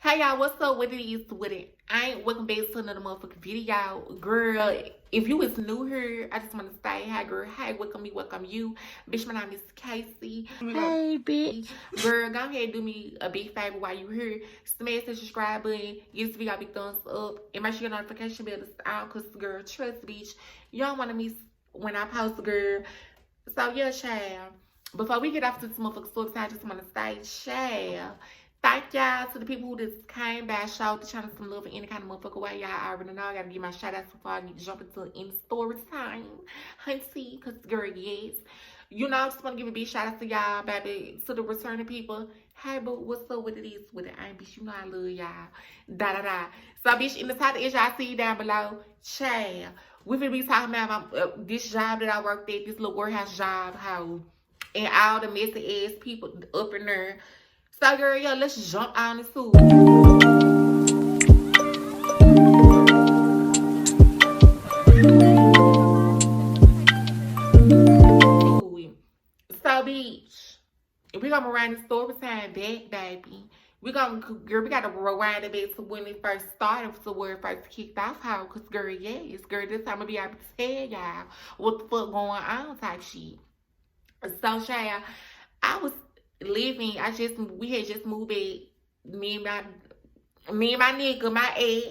Hey y'all, what's up? What it is with it? I ain't welcome back to another motherfucking video. Girl, if you is new here, I just want to say hi girl. Hey, welcome you. Bitch, my name is Casey. Hey bitch. Girl, go ahead and do me a big favor while you here. Smash the subscribe button, give this video a big thumbs up, and make sure your notification bell is on, cause girl, trust bitch, you don't wanna miss when I post, girl. So yeah, child. Before we get off to this motherfucking story time, I just wanna say, child, thank y'all to the people who just came by, showed the channel some love in any kind of motherfucker way. Y'all already know I gotta give my shout outs before I jump into in story time. Hunty, cause girl, yes. You know, I just wanna give a big shout out to y'all, baby, to the returning people. Hey, but what's up with it is with it ain't, bitch. You know I love y'all. Da da da. So, bitch, in the title is y'all see down below, child. We finna be talking about my, this job that I worked at, this little warehouse job, how, and all the messy ass people up in there. So, girl, yo, let's jump on this food. So, bitch, we gonna rewind the story time back, baby. We gotta rewind it back to when it first started, to where it first kicked off. How? Cause girl, yes, girl, this time I be able to tell y'all what the fuck going on type shit. So, child, I was living. We had just moved back. Me and my nigga, my ex,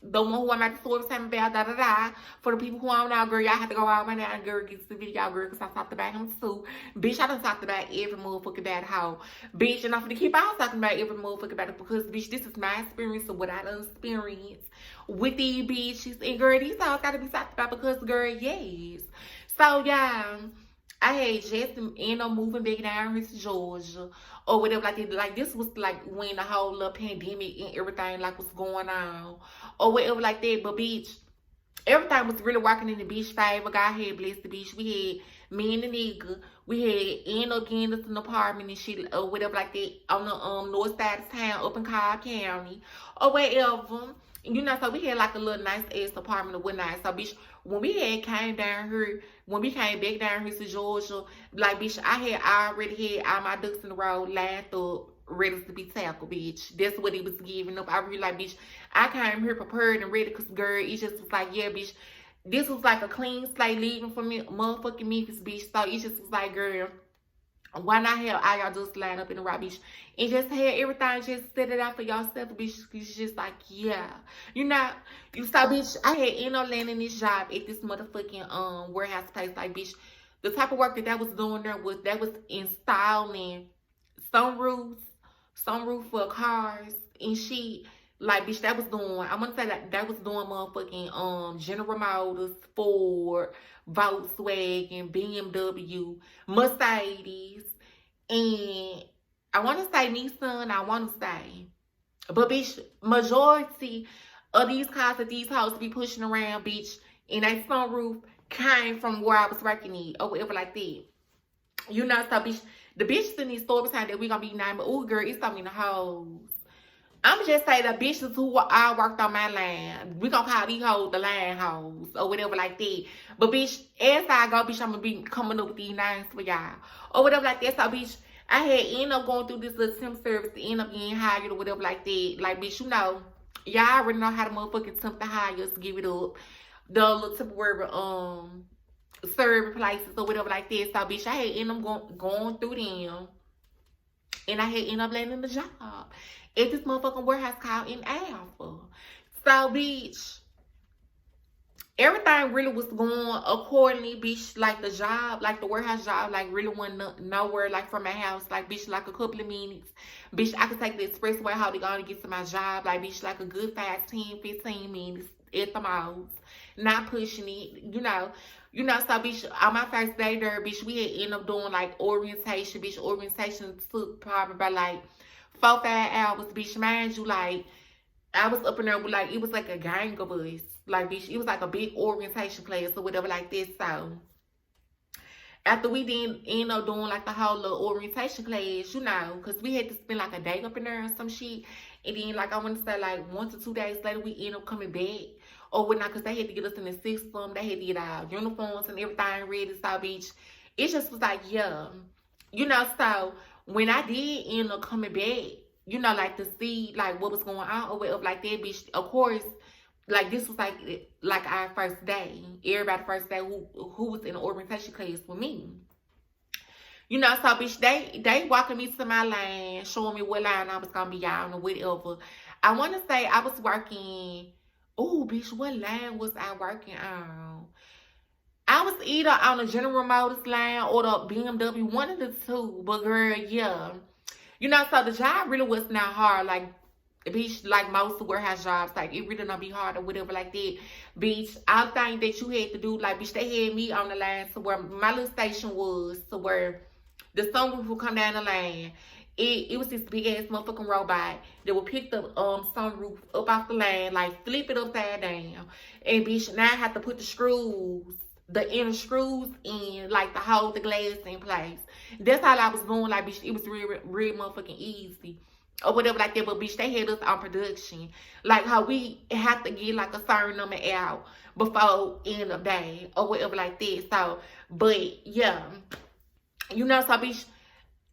the one who I'm at the story time about, da da da. For the people who don't know, girl, y'all have to go out right now and girl get the video, girl, because I talked about him too. Bitch, I done talked about every motherfucker about how, bitch, and I'm gonna keep on talking about every motherfucker about it because, bitch, this is my experience of what I done experienced with these bitches. And girl, these hoes gotta be talked about because, girl, yes. So, yeah, I had just ended up moving back down here to Georgia or whatever like that. Like this was like when the whole little pandemic and everything like was going on or whatever like that. But bitch, everything was really working in the bitch favor. God had blessed the bitch. We had me and the nigga. We had ended up getting us an apartment and shit or whatever like that on the north side of town up in Cobb County or wherever. You know, so we had like a little nice ass apartment or whatnot. So bitch, when we had came down here, when we came back down here to Georgia, like bitch, I already had all my ducks in the row lined up, ready to be tackled, bitch. That's what it was giving up. I really like, bitch, I came here prepared and ready because girl, it just was like, yeah, bitch, this was like a clean slate leaving from me, motherfucking Memphis, bitch. So it just was like, girl, why not have all y'all just line up in the right, bitch, and just have everything just set it out for yourself, bitch? It's just like, yeah, you know, so bitch, I had ended up landing this job at this motherfucking warehouse place. Like, bitch, the type of work that was doing there was installing sunroofs for cars and shit. Like, bitch, that was doing, I want to say like that was doing motherfucking General Motors, Ford, Volkswagen, BMW, Mercedes, and I want to say Nissan, but bitch, majority of these cars that these hoes be pushing around, bitch, and that sunroof came from where I was working at or whatever like that. You know, so bitch, the bitches in these stories that we gonna be naming, oh girl, it's so many hoes. I'm just say the bitches who I worked on my land. We gonna call these hoes the land hoes or whatever like that. But bitch, as I go, bitch, I'm gonna be coming up with these names for y'all or whatever like that. So bitch, I had ended up going through this little temp service to end up getting hired or whatever like that. Like bitch, you know, y'all already know how to motherfucking temp to hire us, give it up. The little temporary service places or whatever like that. So bitch, I had ended up going through them. And I had ended up landing the job at this motherfucking warehouse called in Alpha. So, bitch, everything really was going accordingly, bitch. Like the job, like the warehouse job, like really went nowhere, like from my house. Like, bitch, like a couple of minutes. Bitch, I could take the expressway how to go to get to my job. Like, bitch, like a good 5, 10, 15 minutes at the most. Not pushing it, you know. You know, so, bitch, on my first day there, bitch, we had ended up doing, like, orientation. Bitch, orientation took probably about, like, 4-5 hours, bitch. Mind you, like, I was up in there with, like, it was like a gang of us. Like, bitch, it was like a big orientation place or whatever like this. So, after we then end up doing, like, the whole little orientation class, you know, because we had to spend, like, a day up in there and some shit. And then, like, I want to say, like, 1 to 2 days later, we end up coming back. Or whatnot, because they had to get us in the system. They had to get our uniforms and everything ready. So, bitch, it just was like, yeah. You know, so when I did end up coming back, you know, like to see like what was going on or whatever like that, bitch. Of course, like this was like our first day. Everybody first day who was in the orientation class with me. You know, so bitch, they walking me to my line, showing me what line I was gonna be on or whatever. I wanna say I was working, oh bitch, what line was I working on? I was either on the General Motors line or the BMW, one of the two. But girl, yeah. You know, so the job really was not hard. Like, bitch, like most warehouse jobs, like it really don't be hard or whatever like that. Bitch, all thing that you had to do, like, bitch, they had me on the line to where my little station was, to where the sunroof would come down the lane. It was this big ass motherfucking robot that would pick the sunroof up off the lane, like flip it upside down. And bitch, now I have to put the inner screws in, like to hold the glass in place. That's all I was doing. Like, bitch, it was real motherfucking easy or whatever like that. But bitch, they had us on production, like how we have to get like a certain number out before end of day or whatever like that. So, but yeah, you know, so bitch,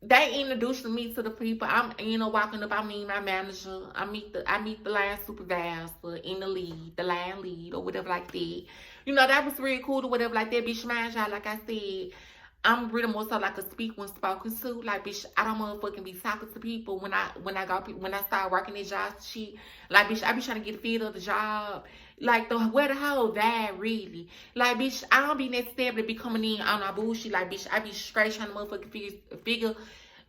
they introduced me to the people. I'm, you know, walking up. I mean, my manager. I meet the line supervisor in the line lead or whatever like that. You know, that was really cool or whatever like that. Bitch, mind y'all, like I said, I'm really more so like a speak when spoken to. Like, bitch, I don't motherfucking be talking to people when I start working this job shit. Like, bitch, I be trying to get a feel of the job. Like, where the whole vibe really. Like, bitch, I don't be necessarily be coming in on our bullshit. Like, bitch, I be straight trying to motherfucking figure,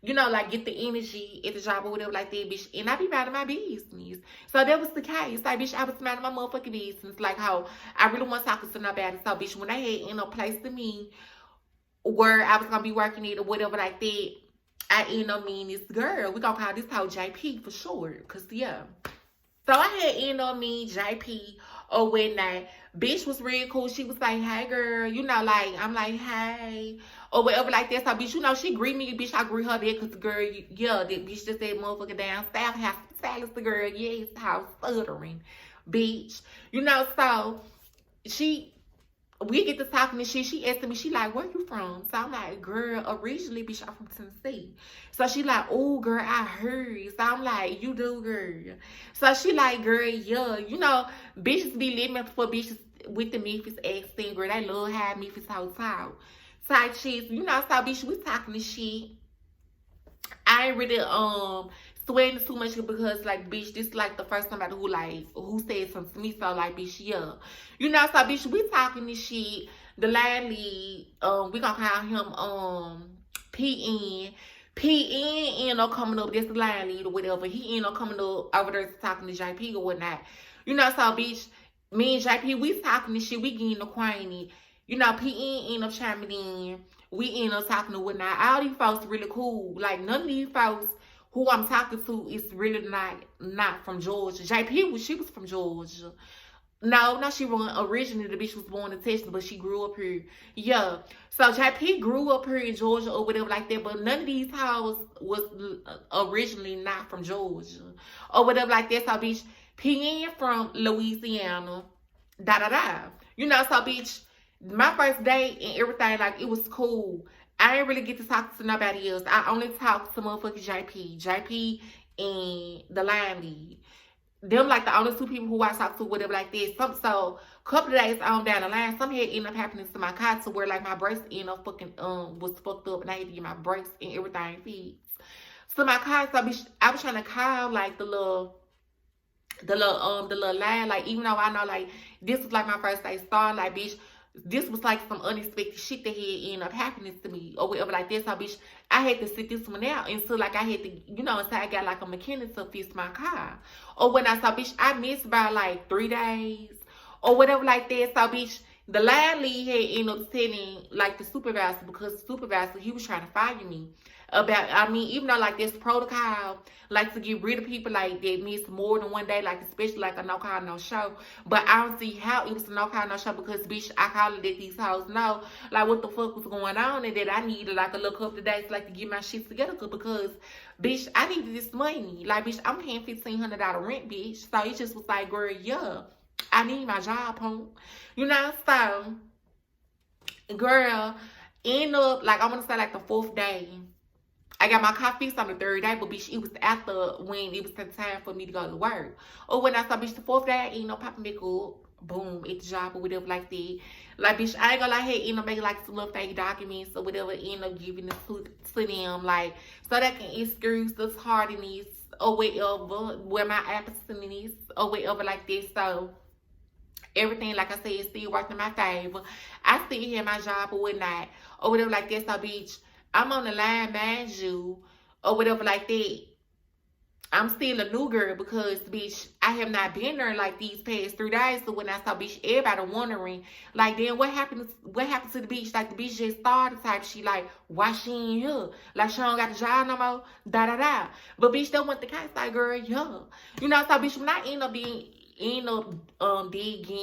you know, like get the energy at the job or whatever like that, bitch. And I be minding my business. So that was the case. Like, bitch, I was minding my motherfucking business. Like, how I really want to talk to nobody. So, bitch, when they had in a place to me where I was going to be working it or whatever like that, I ended up meeting this girl. We going to call this hoe JP for short. Because, yeah. So I had ended up meeting JP or whatnot. Bitch was real cool. She was like, hey, girl. You know, like, I'm like, hey. Or whatever like that. So, bitch, you know, she greet me. Bitch, I greet her there because the girl, yeah, that bitch just said motherfucker down south. House the girl. Yes, house stuttering. Bitch. You know, so we get to talking and shit. She asked me, she like, where you from? So I'm like, girl, originally, bitch, I'm from Tennessee. So she like, oh, girl, I heard. So I'm like, you do, girl. So she like, girl, yeah. You know, bitches be living for bitches with the Memphis accent, girl. They love how Memphis hotel type shit. You know, so bitch, we talking this shit. I ain't really sweating too much because like bitch, this is like the first somebody who said something to me. So like bitch, yeah. You know, so bitch, we talking this shit. The line lead, we gonna call him PN. PN end up coming up, that's the line lead or whatever. He end up coming up over there talking to JP or whatnot. You know, so bitch, me and JP, we talking this shit, we getting acquainted. You know, PN end up chiming in. We end up talking to whatnot. All these folks really cool. Like, none of these folks who I'm talking to is really not from Georgia. JP, she was from Georgia. No, she wasn't. Originally, the bitch was born in Texas, but she grew up here. Yeah. So, JP grew up here in Georgia or whatever like that, but none of these hoes was originally not from Georgia or whatever like that. So, bitch, PN from Louisiana, da-da-da. You know, so, bitch, my first day and everything, like, it was cool. I didn't really get to talk to nobody else. I only talked to motherfucking JP and the line lead. Them, like, the only two people who I talked to, whatever, like this. So, a couple of days on down the line, something had ended up happening to my car to where, like, my brakes ended up was fucked up and I had to get my brakes and everything fixed. So, my car, so, bitch, I was trying to call, like, the little line, like, even though I know, like, this was, like, my first day starting, like, bitch, this was like some unexpected shit that had ended up happening to me or whatever like this. So bitch, I had to sit this one out until like I had to, you know, until I got like a mechanic to fix my car. Or when I saw bitch, I missed by like 3 days or whatever like that. So bitch, the line lead had ended up telling like the supervisor, because the supervisor, he was trying to fire me about, I mean, even though like this protocol, like to get rid of people like that miss more than 1 day, like especially like a no call no show. But I don't see how it was a no call no show, because bitch, I called it that these hoes know like what the fuck was going on, and that I needed like a little couple of days like to get my shit together, because bitch, I needed this money. Like bitch, I'm paying $1,500 rent, bitch. So it just was like, girl, yeah, I need my job, home. You know, so girl, end up like, I'm gonna say like the 4th day, I got my coffee on the third day, but bitch, it was after when it was the time for me to go to work. Or when I saw bitch the fourth day, I ain't no popping back up. Boom, at the job or whatever like that. Like bitch, I ain't gonna lie, hey, end up making like some little fake documents or whatever, end up giving it to them, like so they can excuse this hardiness or whatever, where my absence or whatever like that. So everything, like I said, is still working in my favor. I still have my job or whatnot, or whatever like that. So, bitch, I'm on the line, mind you, or whatever like that. I'm still a new girl because, bitch, I have not been there like these past 3 days. So when I saw, bitch, everybody wondering, like, then what happened to the bitch? Like, the bitch just started type shit, like, why she ain't here? Like, she don't got the job no more, da-da-da. But, bitch, that wasn't the case, like, girl, yeah. You know, so, bitch, when I end up getting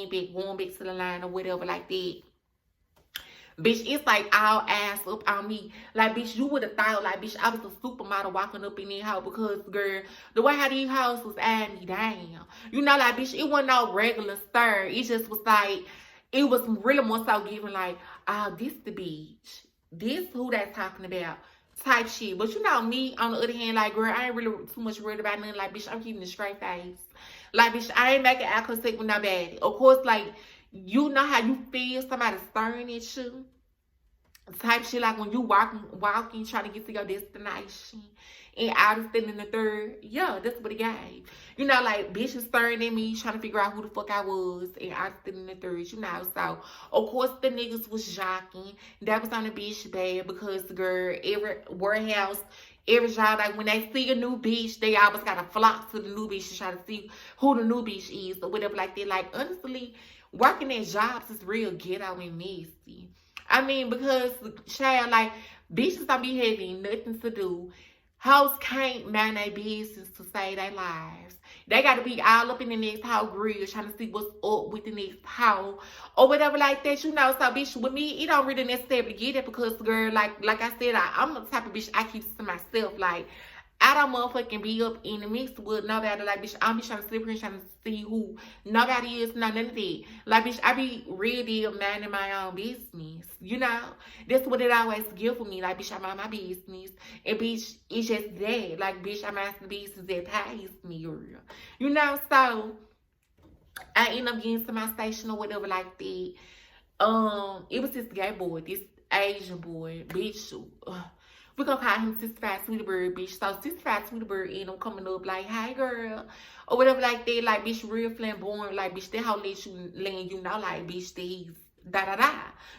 back, going back to the line or whatever like that, bitch, it's like all ass up on me. Like, bitch, you would have thought, like, bitch, I was a supermodel walking up in that house because, girl, the way how these houses was eyeing me down. You know, like, bitch, it wasn't no regular stir. It just was like, it was really more so giving, like, oh, this the bitch. This who that's talking about type shit. But you know me, on the other hand, like, girl, I ain't really too much worried about nothing. Like, bitch, I'm keeping a straight face. Like, bitch, I ain't making eye contact with nobody. Of course, like, you know how you feel somebody staring at you? Type shit, like when you walking, trying to get to your destination. And I was sitting in the third. Yeah, that's what it gave. You know, like, bitch was staring at me, trying to figure out who the fuck I was. And I was sitting in the third, you know. So, of course, the niggas was jocking. That was on the bitch bad because, girl, every warehouse, every job, like, when they see a new bitch, they always gotta flock to the new bitch to try to see who the new bitch is or whatever like that. Like, honestly, working at jobs is real ghetto and messy. I mean, because, child, like, bitches don't be having nothing to do. Hoes can't mind their business to save their lives. They got to be all up in the next house grill trying to see what's up with the next house or whatever like that, you know. So, bitch, with me, it don't really necessarily get it because, girl, like I said, I'm the type of bitch I keep to myself. Like, I don't motherfucking be up in the mix with nobody. Like, bitch, I'm just trying to sit here and trying to see who nobody is, none of that. Like, bitch, I be really minding my own business, you know? That's what it always give for me. Like, bitch, I mind my business. And, bitch, it's just that. Like, bitch, I mind the business that pays me, girl. You know? So, I end up getting to my station or whatever like that. It was this gay boy, this Asian boy, bitch. We're gonna call him Sister Sweetie Bird, bitch. So Sister Sweetie Bird end up coming up like, hey girl, or whatever like that, like, bitch, real flamboyant, like, bitch, that how letting you know, like, bitch, that he's da-da-da,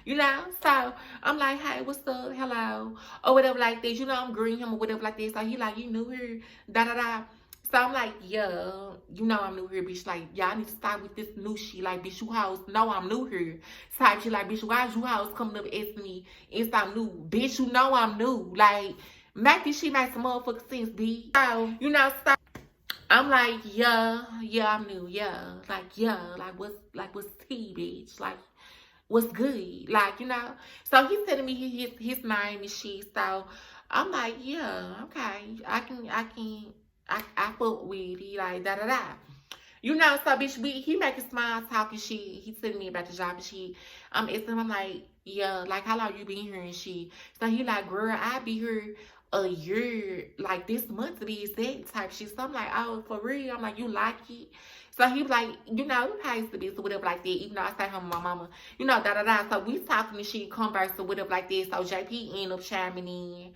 you know? So I'm like, hey, what's up, hello, or whatever like that, you know, I'm greeting him or whatever like that. So he like, you knew her, da-da-da. So I'm like, yeah, you know I'm new here, bitch. Like, y'all need to stop with this new shit. Like, bitch, you hoes know I'm new here. Type shit, like, bitch, why is you hoes coming up asking me if I'm new? Bitch, you know I'm new. Like, make this shit make some motherfucking sense, bitch. So, you know, so I'm like, yeah, I'm new, yeah. Like, what's tea, bitch? Like, what's good? Like, you know. So he's telling me his name and shit. So I'm like, yeah, okay. I fuck with it, like, da-da-da. You know, so, bitch, he making small talking shit. He telling me about the job and shit. I'm asking him, I'm like, yeah, like, how long you been here and shit? So he like, girl, I be here a year, like, this month to be exact type shit. So I'm like, oh, for real? I'm like, you like it? So he was like, you know, it pays to be or whatever like that, even though I stay home with my mama, you know, da-da-da. So we talking and shit, converse or whatever like that. So JP ended up chiming in.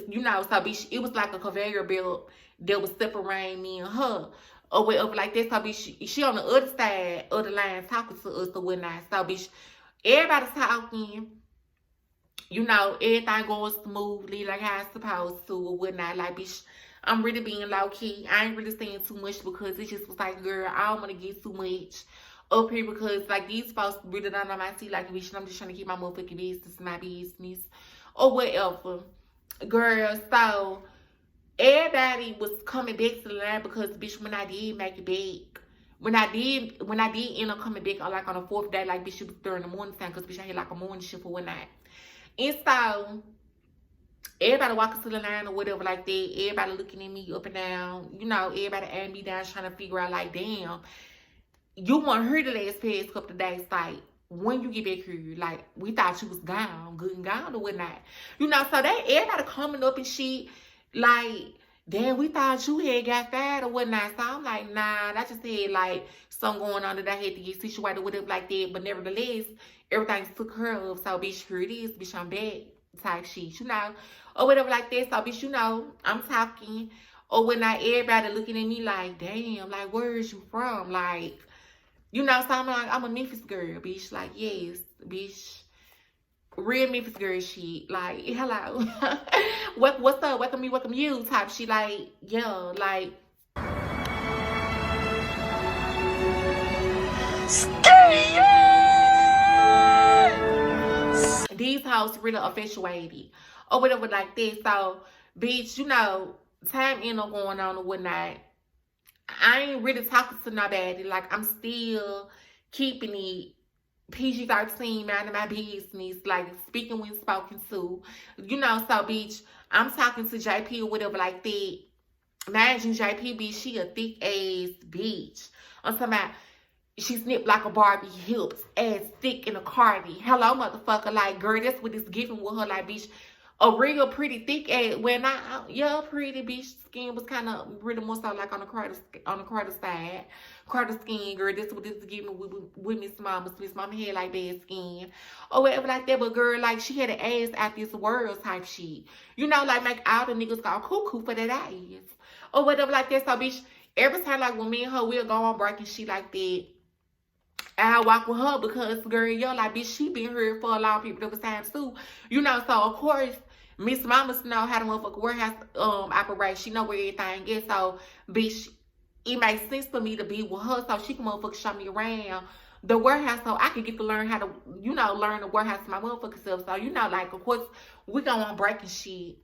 You know, so bitch, it was like a conveyor belt that was separating me and her or whatever like that. So bitch, she on the other side of the line talking to us or whatnot. So bitch, everybody's talking, you know, everything going smoothly like how it's supposed to or whatnot. Like, bitch, I'm really being low key. I ain't really saying too much because it just was like, girl, I don't want to get too much up here because, like, these folks really don't know my tea. Like, bitch, I'm just trying to keep my motherfucking business, my business or whatever. Girl, so everybody was coming back to the line because, bitch, when I did make it back, when I did end up coming back on, like, on the fourth day, like, bitch, it was during the morning time because, bitch, I had like a morning shift or whatnot. And so everybody walking to the line or whatever like that, everybody looking at me up and down, you know, everybody adding me down trying to figure out, like, damn, you want her the last past couple of days, like, when you get back here, like, we thought you was gone, good and gone or whatnot. You know, so they everybody coming up and shit, like, damn, we thought you had got fired or whatnot. So I'm like, nah, I just had like something going on that I had to get situated with it like that. But nevertheless, everything's took care of. So bitch, here it is, bitch, I'm back type shit, you know, or whatever like that. So bitch, you know, I'm talking or whatnot, everybody looking at me like, damn, like, where is you from? Like, you know, so I'm like, I'm a Memphis girl, bitch. Like, yes, bitch. Real Memphis girl shit. Like, hello. What's up? Welcome me, welcome you type shit. Like, yeah, like. These hoes really effectuated. Or whatever like that. So, bitch, you know, time ain't no going on or whatnot. I ain't really talking to nobody. Like, I'm still keeping it PG-13, minding my business, like, speaking when spoken to. You know, so, bitch, I'm talking to JP or whatever like that. Mind you, JP, bitch, she a thick-ass bitch. I'm talking about, she snipped like a Barbie, hips, ass thick in a cardi. Hello, motherfucker. Like, girl, that's what it's giving with her. Like, bitch, a real pretty thick ass. When yeah, pretty bitch skin was kind of really more so like on the Carter side. Carter skin, girl. This what this is giving with Miss Mama. Miss Mama had like bad skin or whatever like that. But girl, like, she had an ass out this world type shit. You know, like, make all the niggas go cuckoo for that ass or whatever like that. So bitch, every time like when me and her we'll go on break and shit like that, I walk with her because, girl, yo, like, bitch, she been here for a long period of time too. You know, so of course, Miss Mamas know how the motherfucking warehouse operates. She know where everything is. So, bitch, it makes sense for me to be with her so she can motherfucking show me around the warehouse so I can get to learn how to, you know, learn the warehouse my motherfucking self. So, you know, like, of course, we go on break and shit.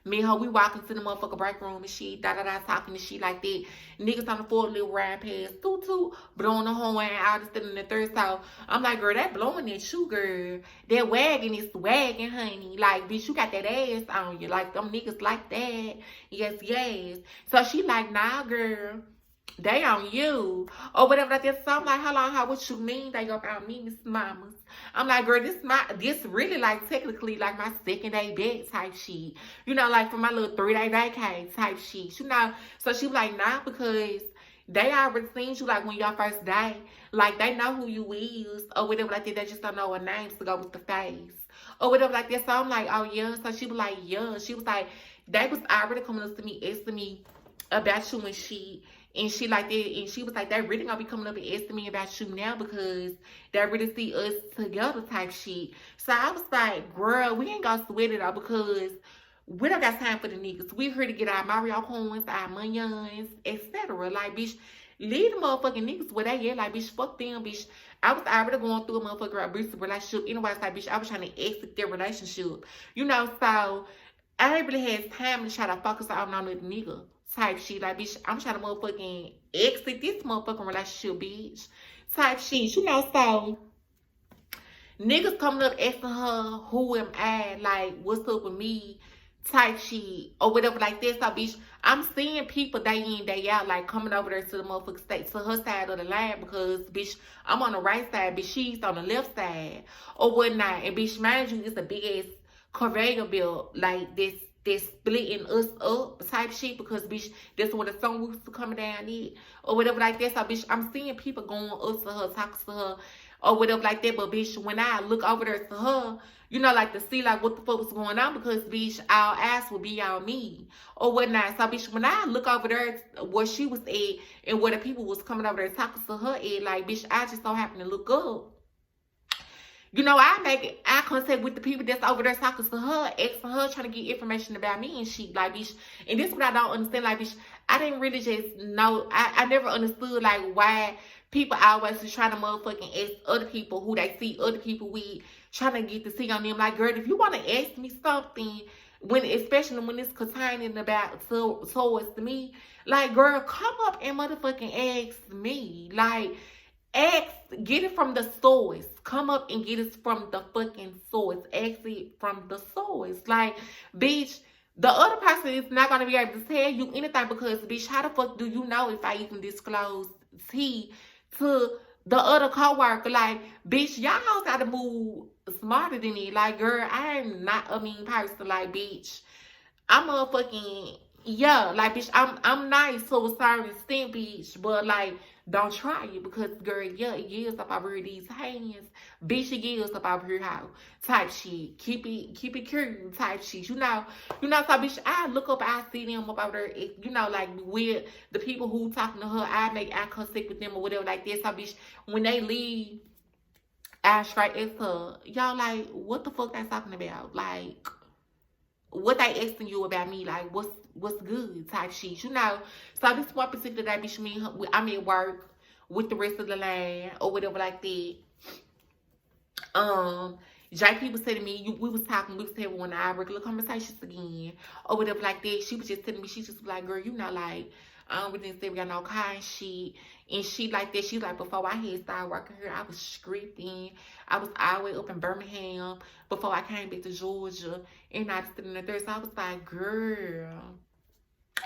Me and her, we walk into the motherfucking break room and shit, talking and shit like that. Niggas on the floor, little ride past, toot, blowing the horn, all this, and the third. So I'm like, girl, that blowing that shoe, girl. That wagon is wagging, honey. Like, bitch, you got that ass on you. Like, them niggas like that. Yes. So she like, nah, girl. They on you or whatever like that. So I'm like, how what you mean they about me, Miss Mamas? I'm like, girl, this really like technically like my second day back type shit. You know, like for my little 3-day vacay type shit. You know, so she was like, nah, because they already seen you like when your first day. Like, they know who you is or whatever like that. They just don't know her names to go with the face or whatever like that. So I'm like, oh yeah. So she was like, yeah. She was like, they was already coming up to me, asking me about you and shit. And she like that, and she was like, they really gonna be coming up and asking me about you now because they really see us together type shit. So I was like, girl, we ain't gonna sweat it out because we don't got time for the niggas. We here to get our Mario coins, our Monions, etc. Like, bitch, leave the motherfucking niggas where they at. Like, bitch, fuck them, bitch. I was already going through a motherfucking abusive relationship. Anyway, it's like, bitch, I was trying to exit their relationship. You know, so I ain't really had time to try to focus on another nigga type shit. Like, bitch, I'm trying to motherfucking exit this motherfucking relationship, bitch. Type shit. You know, so niggas coming up asking her, who am I? Like, what's up with me? Type shit. Or whatever like that. So, bitch, I'm seeing people day in, day out, like, coming over there to the motherfucking state, to her side of the line because, bitch, I'm on the right side, bitch, she's on the left side. Or whatnot. And, bitch, mind you, it's a big-ass conveyor belt, like, this splitting us up type shit because, bitch, that's where the sun was coming down it or whatever like that. So, bitch, I'm seeing people going up to her, talking to her or whatever like that. But, bitch, when I look over there to her, you know, like, to see, like, what the fuck was going on because, bitch, our ass will be on me or whatnot. So, bitch, when I look over there where she was at and where the people was coming over there talking to her at, like, bitch, I just so happen to look up. You know, I make eye contact with the people that's over there talking to her, asking her, trying to get information about me and shit. Like, bitch, and this is what I don't understand. Like, bitch, I didn't really just know. I never understood, like, why people always is trying to motherfucking ask other people who they see other people with, trying to get to see on them. Like, girl, if you want to ask me something, especially when it's containing about towards me, like, girl, come up and motherfucking ask me. Like, get it from the source. Come up and get it from the fucking source. Ask it from the source. Like, bitch, the other person is not going to be able to tell you anything because, bitch, how the fuck do you know if I even disclose tea to the other coworker, like, bitch, y'all gotta move smarter than it. Like, girl, I am not a mean person. Like, bitch, I'm a fucking, yeah, like, bitch, I'm nice to a certain extent, bitch, but, like, don't try it, because, girl, yeah, it is up over here, these hands, bitch, it is up over here, how, type shit, keep it cute, type shit, so, bitch, I look up, I see them up over there, like, with the people who talking to her, I make eye contact with them or whatever, like this, so, bitch, when they leave, I straight as her, y'all, like, what the fuck they talking about, like, what they asking you about me, like, what's good type shit, So this one particular day, bitch, I'm at work with the rest of the line or whatever like that. JP was telling me, we was having one of our regular conversations again or whatever like that. She was just telling me, she just was like, girl, like, I don't really say we got no kind shit. And she like that, she like, before I had started working here, I was scripting. I was all the way up in Birmingham before I came back to Georgia. And I was sitting there, so I was like, girl,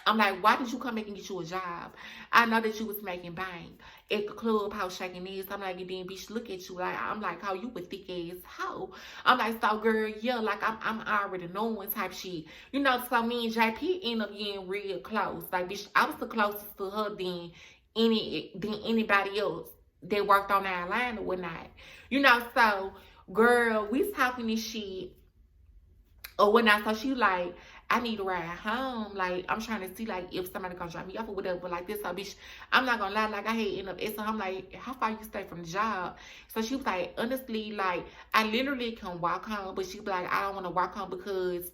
I'm like, why did you come back and get you a job? I know that you was making bank at the clubhouse shaking this. I'm like, and then bitch, look at you. Like, I'm like, how you a thick ass hoe? I'm like, so girl, yeah, like I'm already knowing type shit. So me and JP end up getting real close. Like, bitch, I was the closest to her than anybody else that worked on our line or whatnot. So girl, we talking this shit or whatnot. So she like, I need to ride home. Like, I'm trying to see, like, if somebody can drop me off or whatever. But, like, this, so, bitch, I'm not gonna lie. Like, I had end up asking her, I'm like, how far you stay from the job? So, she was like, honestly, like, I literally can walk home. But she was like, I don't want to walk home because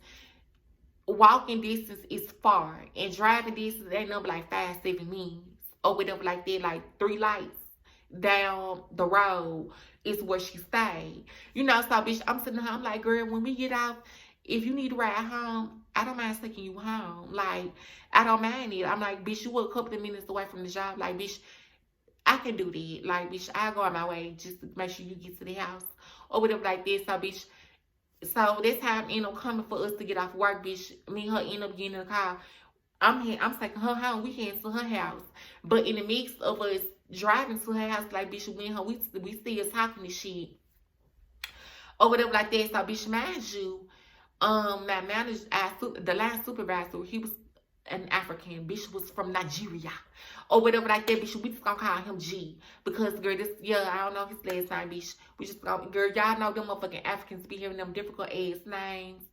walking distance is far. And driving distance ain't number like 5-7 minutes. Or whatever like that. Like, 3 lights down the road is where she stayed. So, bitch, I'm sitting here, I'm like, girl, when we get out, if you need to ride home, I don't mind taking you home. Like, I don't mind it. I'm like, bitch, you were a couple of minutes away from the job. Like, bitch, I can do that. Like, bitch, I'll go on my way just to make sure you get to the house. Or whatever like this. So, bitch, so this time end up coming for us to get off work, bitch. Me and her end up getting in the car. I'm taking her home. We heading to her house. But in the mix of us driving to her house, like, bitch, we and her, we still talking this shit. Or whatever like that. So, bitch, mind you, my manager, the line supervisor, he was an African. Bitch was from Nigeria. Or whatever like that, bitch. We just gonna call him G. Because, girl, I don't know his last name, bitch. We just gonna, girl, y'all know them motherfucking Africans be having them difficult ass names.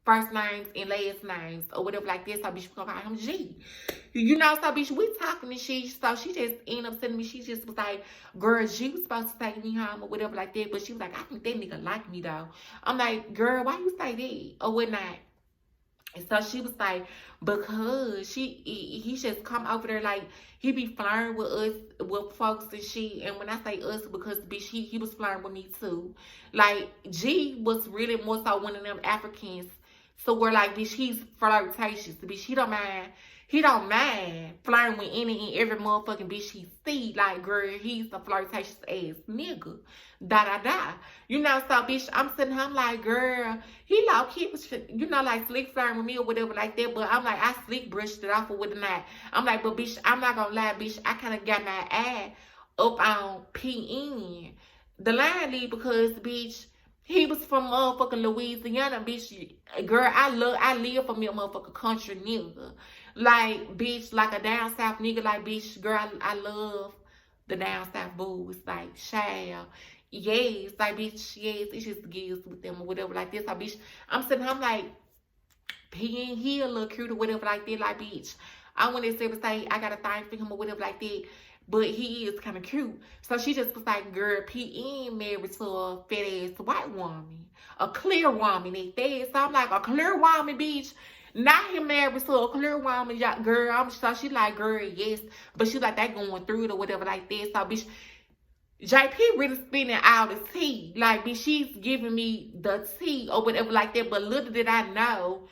First names and last names. Or whatever like this. So, bitch, we gonna call him G. So, bitch, we talking and shit. So, she just ended up telling me, she just was like, girl, G was supposed to take me home or whatever like that. But she was like, I think that nigga like me, though. I'm like, girl, why you say that? Or whatnot. And so she was like, because he just come over there, like, he be flirting with us, with folks and shit. And when I say us, because, bitch, he was flirting with me, too. Like, G was really more so one of them Africans. So we're like, bitch, he's flirtatious. Bitch, he don't mind flirting with any and every motherfucking bitch he see. Like, girl, he's a flirtatious ass nigga. Da. So, bitch, I'm sitting here, I'm like, girl, he was, like, slick flirting with me or whatever like that. But I'm like, I slick brushed it off or whatnot. I'm like, but, bitch, I'm not gonna lie, bitch, I kind of got my eye up on PN. The line lead because, bitch, he was from motherfucking Louisiana, bitch. Girl, I live for me a motherfucking country nigga. Like, bitch, like a down south nigga. Like, bitch, girl, I love the down south boys. Like, child. Yes, like, bitch, yes, it's just gives with them or whatever like this. Like, bitch, I'm like, he ain't here a little cute or whatever like that. Like, bitch, I want to say I got a thing for him or whatever like that. But he is kind of cute. So she just was like, girl, PN married to a fat ass white woman. A clear woman at that. So I'm like, a clear woman, bitch. Not him married to a clear woman, girl. So she like, girl, yes. But she like, they going through it or whatever like that. So, bitch, JP really spinning all the tea. Like, bitch, she's giving me the tea or whatever like that. But little did I know,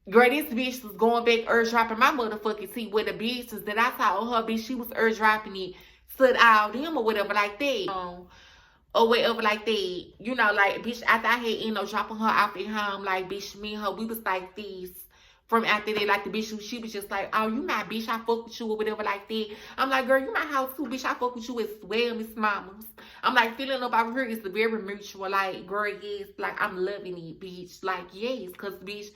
girl, this bitch was going back dropping my motherfucking tea with the bitches that I saw on her, bitch. She was dropping it to all them or whatever like that. Or whatever like that. Like, bitch, after I had, dropping her off at home, like, bitch, me and her, we was like this from after that, like the bitch, she was just like, oh, you my bitch, I fuck with you or whatever like that. I'm like, girl, you my house too, bitch, I fuck with you as well, Miss Mamas. I'm like, feeling up over here is very mutual, like, girl, yes, like, I'm loving it, bitch, like, yes, cause, bitch,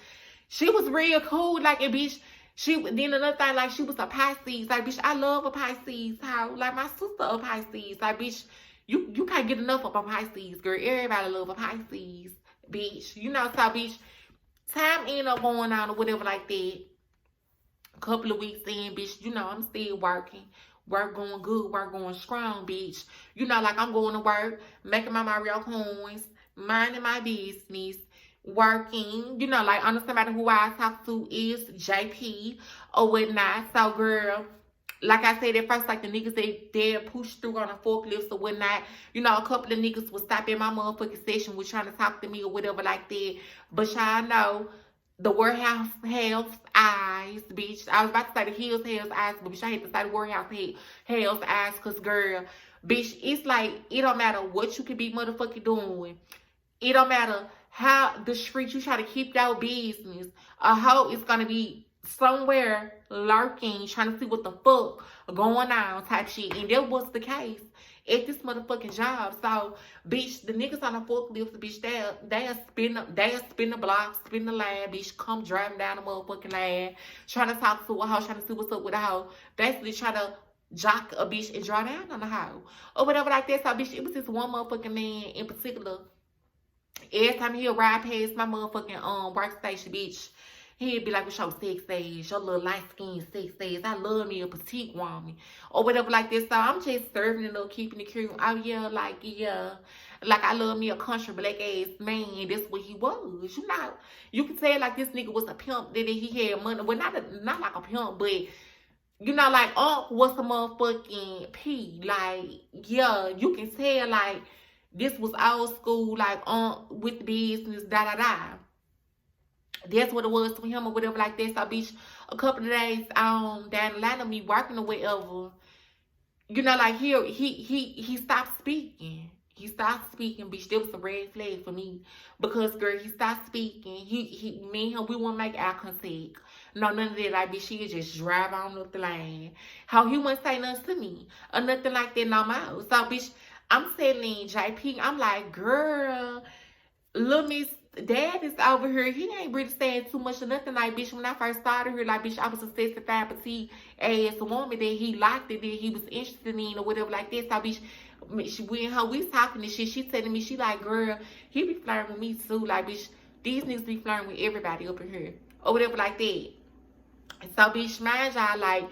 she was real cool, like, and bitch, then another thing, like, she was a Pisces, like, bitch, I love a Pisces, how, like, my sister a Pisces, like, bitch, you can't get enough of a Pisces, girl, everybody love a Pisces, bitch, you know, so, bitch, time ended up going on or whatever like that. A couple of weeks in, bitch, you know, I'm still working. Work going good, work going strong, bitch. You know, like I'm going to work, making my Mario coins, minding my business, working. You know, like honestly, somebody who I talk to is JP or whatnot. So, girl, like I said at first, like the niggas they push through on the forklifts or whatnot. You know, a couple of niggas would stop in my motherfucking session, was trying to talk to me or whatever like that. But y'all know the warehouse has eyes, bitch. I was about to say the hills has eyes, but bitch, I had to say the warehouse has eyes, cause girl, bitch, it's like it don't matter what you could be motherfucking doing. It don't matter how the street you try to keep your business. A hoe is gonna be somewhere lurking, trying to see what the fuck going on type shit. And that was the case at this motherfucking job. So, bitch, the niggas on the forklift, bitch, they'll spin the block, spin the line, bitch, come driving down the motherfucking line, trying to talk to a hoe, trying to see what's up with a hoe. Basically try to jock a bitch and draw down on the hoe. Or whatever like that. So, bitch, it was this one motherfucking man in particular. Every time he'll ride past my motherfucking workstation, bitch, he'd be like, with your sex ass, your little light skin sex ass. I love me a petite woman. Or whatever like this. So I'm just serving it up, keeping it cute. Oh yeah, like I love me a country black ass man. That's what he was. You know, you can tell like this nigga was a pimp, that he had money. Well, not like a pimp, but you know, like was a motherfucking P. Like, yeah, you can tell like this was old school, like with the business, da da da. That's what it was to him or whatever like that. So, bitch, a couple of days down the line of me working or whatever, you know, like he stopped speaking. He stopped speaking, bitch. That was a red flag for me. Because, girl, he stopped speaking. Me and him, we won't make eye contact. No, none of that. Like, bitch, she'd just drive on up the lane. How he wouldn't say nothing to me. Or nothing like that no more. So, bitch, I'm telling JP, I'm like, girl, little Miss Dad is over here. He ain't really saying too much or nothing. Like, bitch, when I first started here, like, bitch, I was a 65 petite ass woman that he liked it, that he was interested in or whatever like that. So, bitch, we was talking and shit. She telling me, she like, girl, he be flirting with me too. Like, bitch, these niggas be flirting with everybody up in here or whatever like that. And so, bitch, mind y'all, like,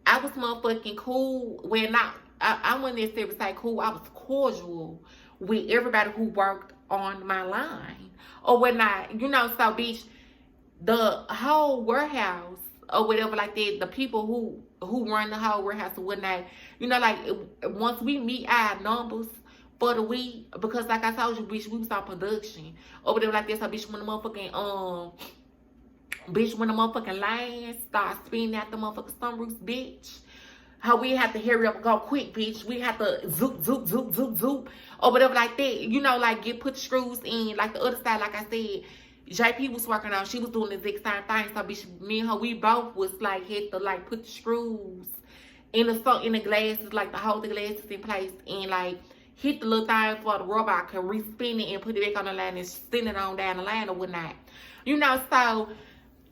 I was motherfucking cool. Well, not, I wouldn't necessarily say cool. I was cordial with everybody who worked on my line or whatnot, you know. So, bitch, the whole warehouse or whatever like that, the people who run the whole warehouse or whatnot, you know, like once we meet our numbers for the week, because like I told you, bitch, we was on production or whatever like that. So, bitch, when the motherfucking lines start spinning out the motherfucking sunroofs, bitch, how we have to hurry up and go quick, bitch. We have to zoop, zoop, zoop, zoop, zoop, or whatever like that. You know, like put the screws in. Like the other side, like I said, JP was working on. She was doing the exact same thing. So, bitch, me and her, we both was like had to like put the screws in the glasses, like to hold the glasses in place, and like hit the little thing for the robot can respin it and put it back on the line and send it on down the line or whatnot. You know, so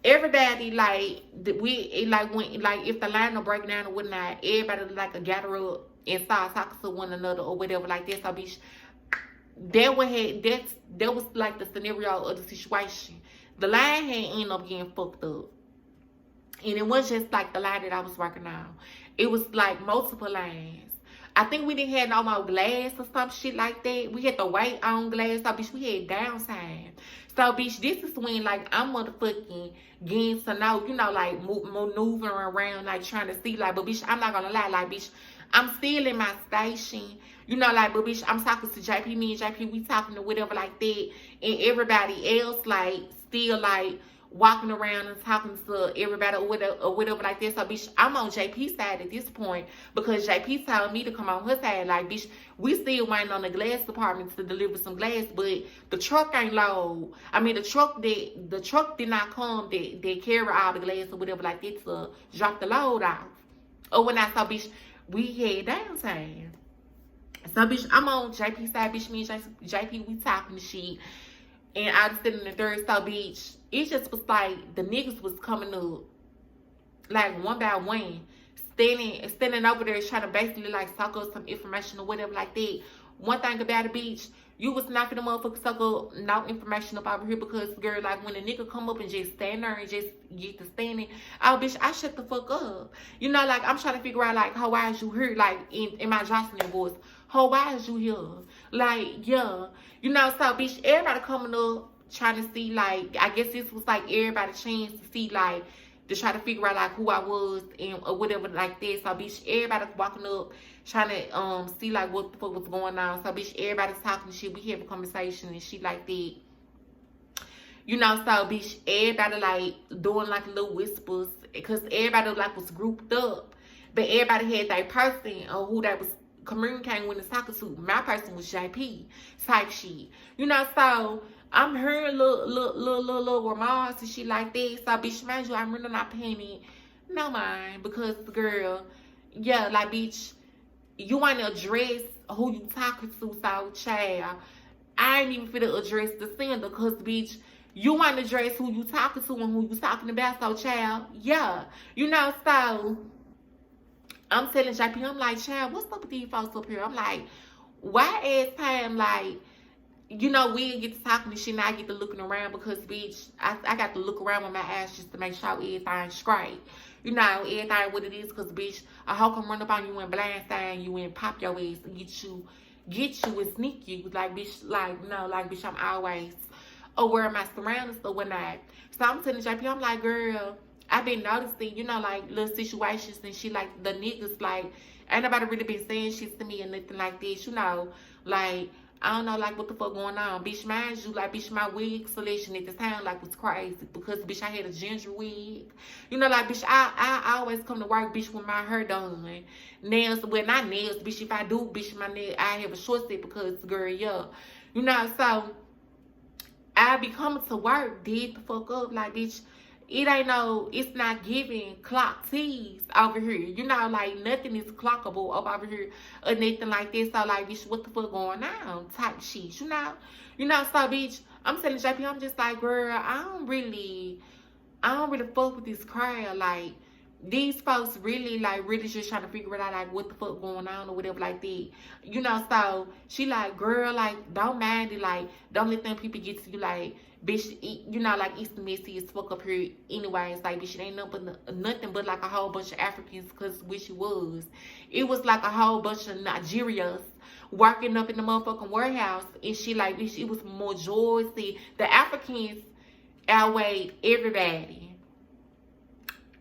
everybody like if the line will break down or whatnot, everybody like a gather up and start talking to one another or whatever like that. So, bitch, that was like the scenario of the situation. The line had ended up getting fucked up, and it wasn't just like the line that I was working on. It was like multiple lines. I think we didn't have no more glass or some shit like that. We had to wait on glass. So, bitch, we had downtime. So, bitch, this is when, like, I'm motherfucking getting to know, you know, like, maneuvering around, like, trying to see, like, but, bitch, I'm not gonna lie, like, bitch, I'm still in my station, you know, like, but, bitch, I'm talking to me and JP, we talking to whatever like that, and everybody else, like, still, like, walking around and talking to everybody or whatever like this. So, bitch, I'm on JP's side at this point because JP told me to come on her side. Like, bitch, we still waiting on the glass department to deliver some glass, but the truck ain't low. I mean, the truck did not come. They carry all the glass or whatever like that to drop the load off. Or when I saw, bitch, we head downtown. So, bitch, I'm on JP's side, bitch. Me and JP, we talking the shit. And I was sitting in the third, so, bitch, it just was like the niggas was coming up, like, one by one, standing over there trying to basically, like, suck up some information or whatever like that. One thing about it, bitch, you was not finna motherfucker suck up no information up over here because, girl, like, when a nigga come up and just stand there and just get to standing, oh, bitch, I shut the fuck up. You know, like, I'm trying to figure out, like, how why is you here, like, in my Jocelyn voice, how why is you here? Like, yeah. You know, so, bitch, everybody coming up trying to see, like, I guess this was, like, everybody's chance to see, like, to try to figure out, like, who I was and or whatever like that. So, bitch, everybody's walking up trying to see, like, what the fuck was going on. So, bitch, everybody's talking shit. We have a conversation and shit like that. You know, so, bitch, everybody, like, doing, like, little whispers because everybody, like, was grouped up. But everybody had their person or who that was communicating with the talking to. My person was JP type shit. You know, so I'm hearing little remarks and shit like that. So, bitch, mind you, I'm really not paying it no mind because, girl, yeah, like, bitch, you want to address who you talking to, so, child, I ain't even finna address the sender because, bitch, you want to address who you talking to and who you talking about, so, child, yeah. You know, so I'm telling JP, I'm like, child, what's up with these folks up here? I'm like, why ass time, like, you know, we get to talking and shit, and I get to looking around because, bitch, I got to look around with my ass just to make sure everything's straight. You know, everything what it is because, bitch, a hoe come run up on you and blindside you and pop your ass and get you and sneak you. Like, bitch, like, no, like, bitch, I'm always aware of my surroundings or whatnot. So I'm telling JP, I'm like, girl, I've been noticing, you know, like, little situations and shit, like, the niggas, like, ain't nobody really been saying shit to me or nothing like this, you know, like, I don't know, like, what the fuck going on. Bitch, mind you, like, bitch, my wig selection at the time, like, was crazy because, bitch, I had a ginger wig. You know, like, bitch, I always come to work, bitch, with my hair done. Nails, well, not nails, bitch, if I do, bitch, my nails, I have a short set because, girl, yeah. You know, so I be coming to work, dead the fuck up, like, bitch, it ain't no, it's not giving clock tees over here. You know, like, nothing is clockable up over here or nothing like this. So, like, bitch, what the fuck going on? Type shit, you know? You know, so, bitch, I'm telling JP, I'm just like, girl, I don't really fuck with this crowd. Like, these folks really, like, really just trying to figure it out, like, what the fuck going on or whatever like that. You know, so, she like, girl, like, don't mind it. Like, don't let them people get to you, like, bitch, you know, like, it's messy as fuck up here anyway. It's like, bitch, it ain't nothing but like a whole bunch of Africans because which it was. It was like a whole bunch of Nigerians working up in the motherfucking warehouse and shit like, bitch, it was majority. The Africans outweighed everybody.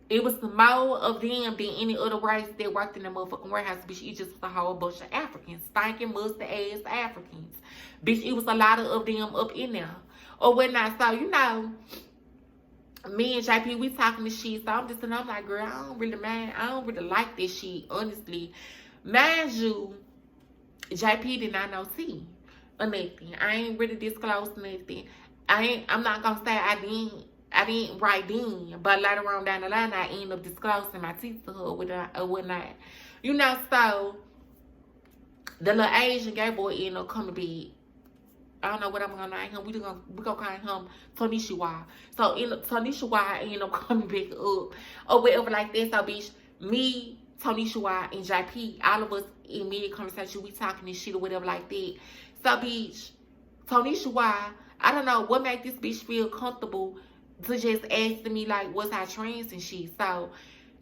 It was more of them than any other race that worked in the motherfucking warehouse, bitch. It just was a whole bunch of Africans. Stinking, musty ass Africans. Bitch, it was a lot of them up in there. Or whatnot. So, you know, me and JP, we talking this shit. So I'm just saying, I'm like, girl, I don't really mind. I don't really like this shit, honestly. Mind you, JP did not know T or nothing. I ain't really disclosed nothing. I'm not gonna say I didn't right then, but later on down the line, I ended up disclosing my teeth to her or whatnot. You know, so the little Asian gay boy ended up coming back. I don't know what I'm gonna name him. We gonna call him Tanisha. So Tanisha ended up coming back up or whatever like that. So, bitch, me, Tanisha, and JP, all of us in mid conversation, we talking this shit or whatever like that. So, bitch, Tanisha, I don't know what made this bitch feel comfortable to just ask me, like, what's our trends and shit. So,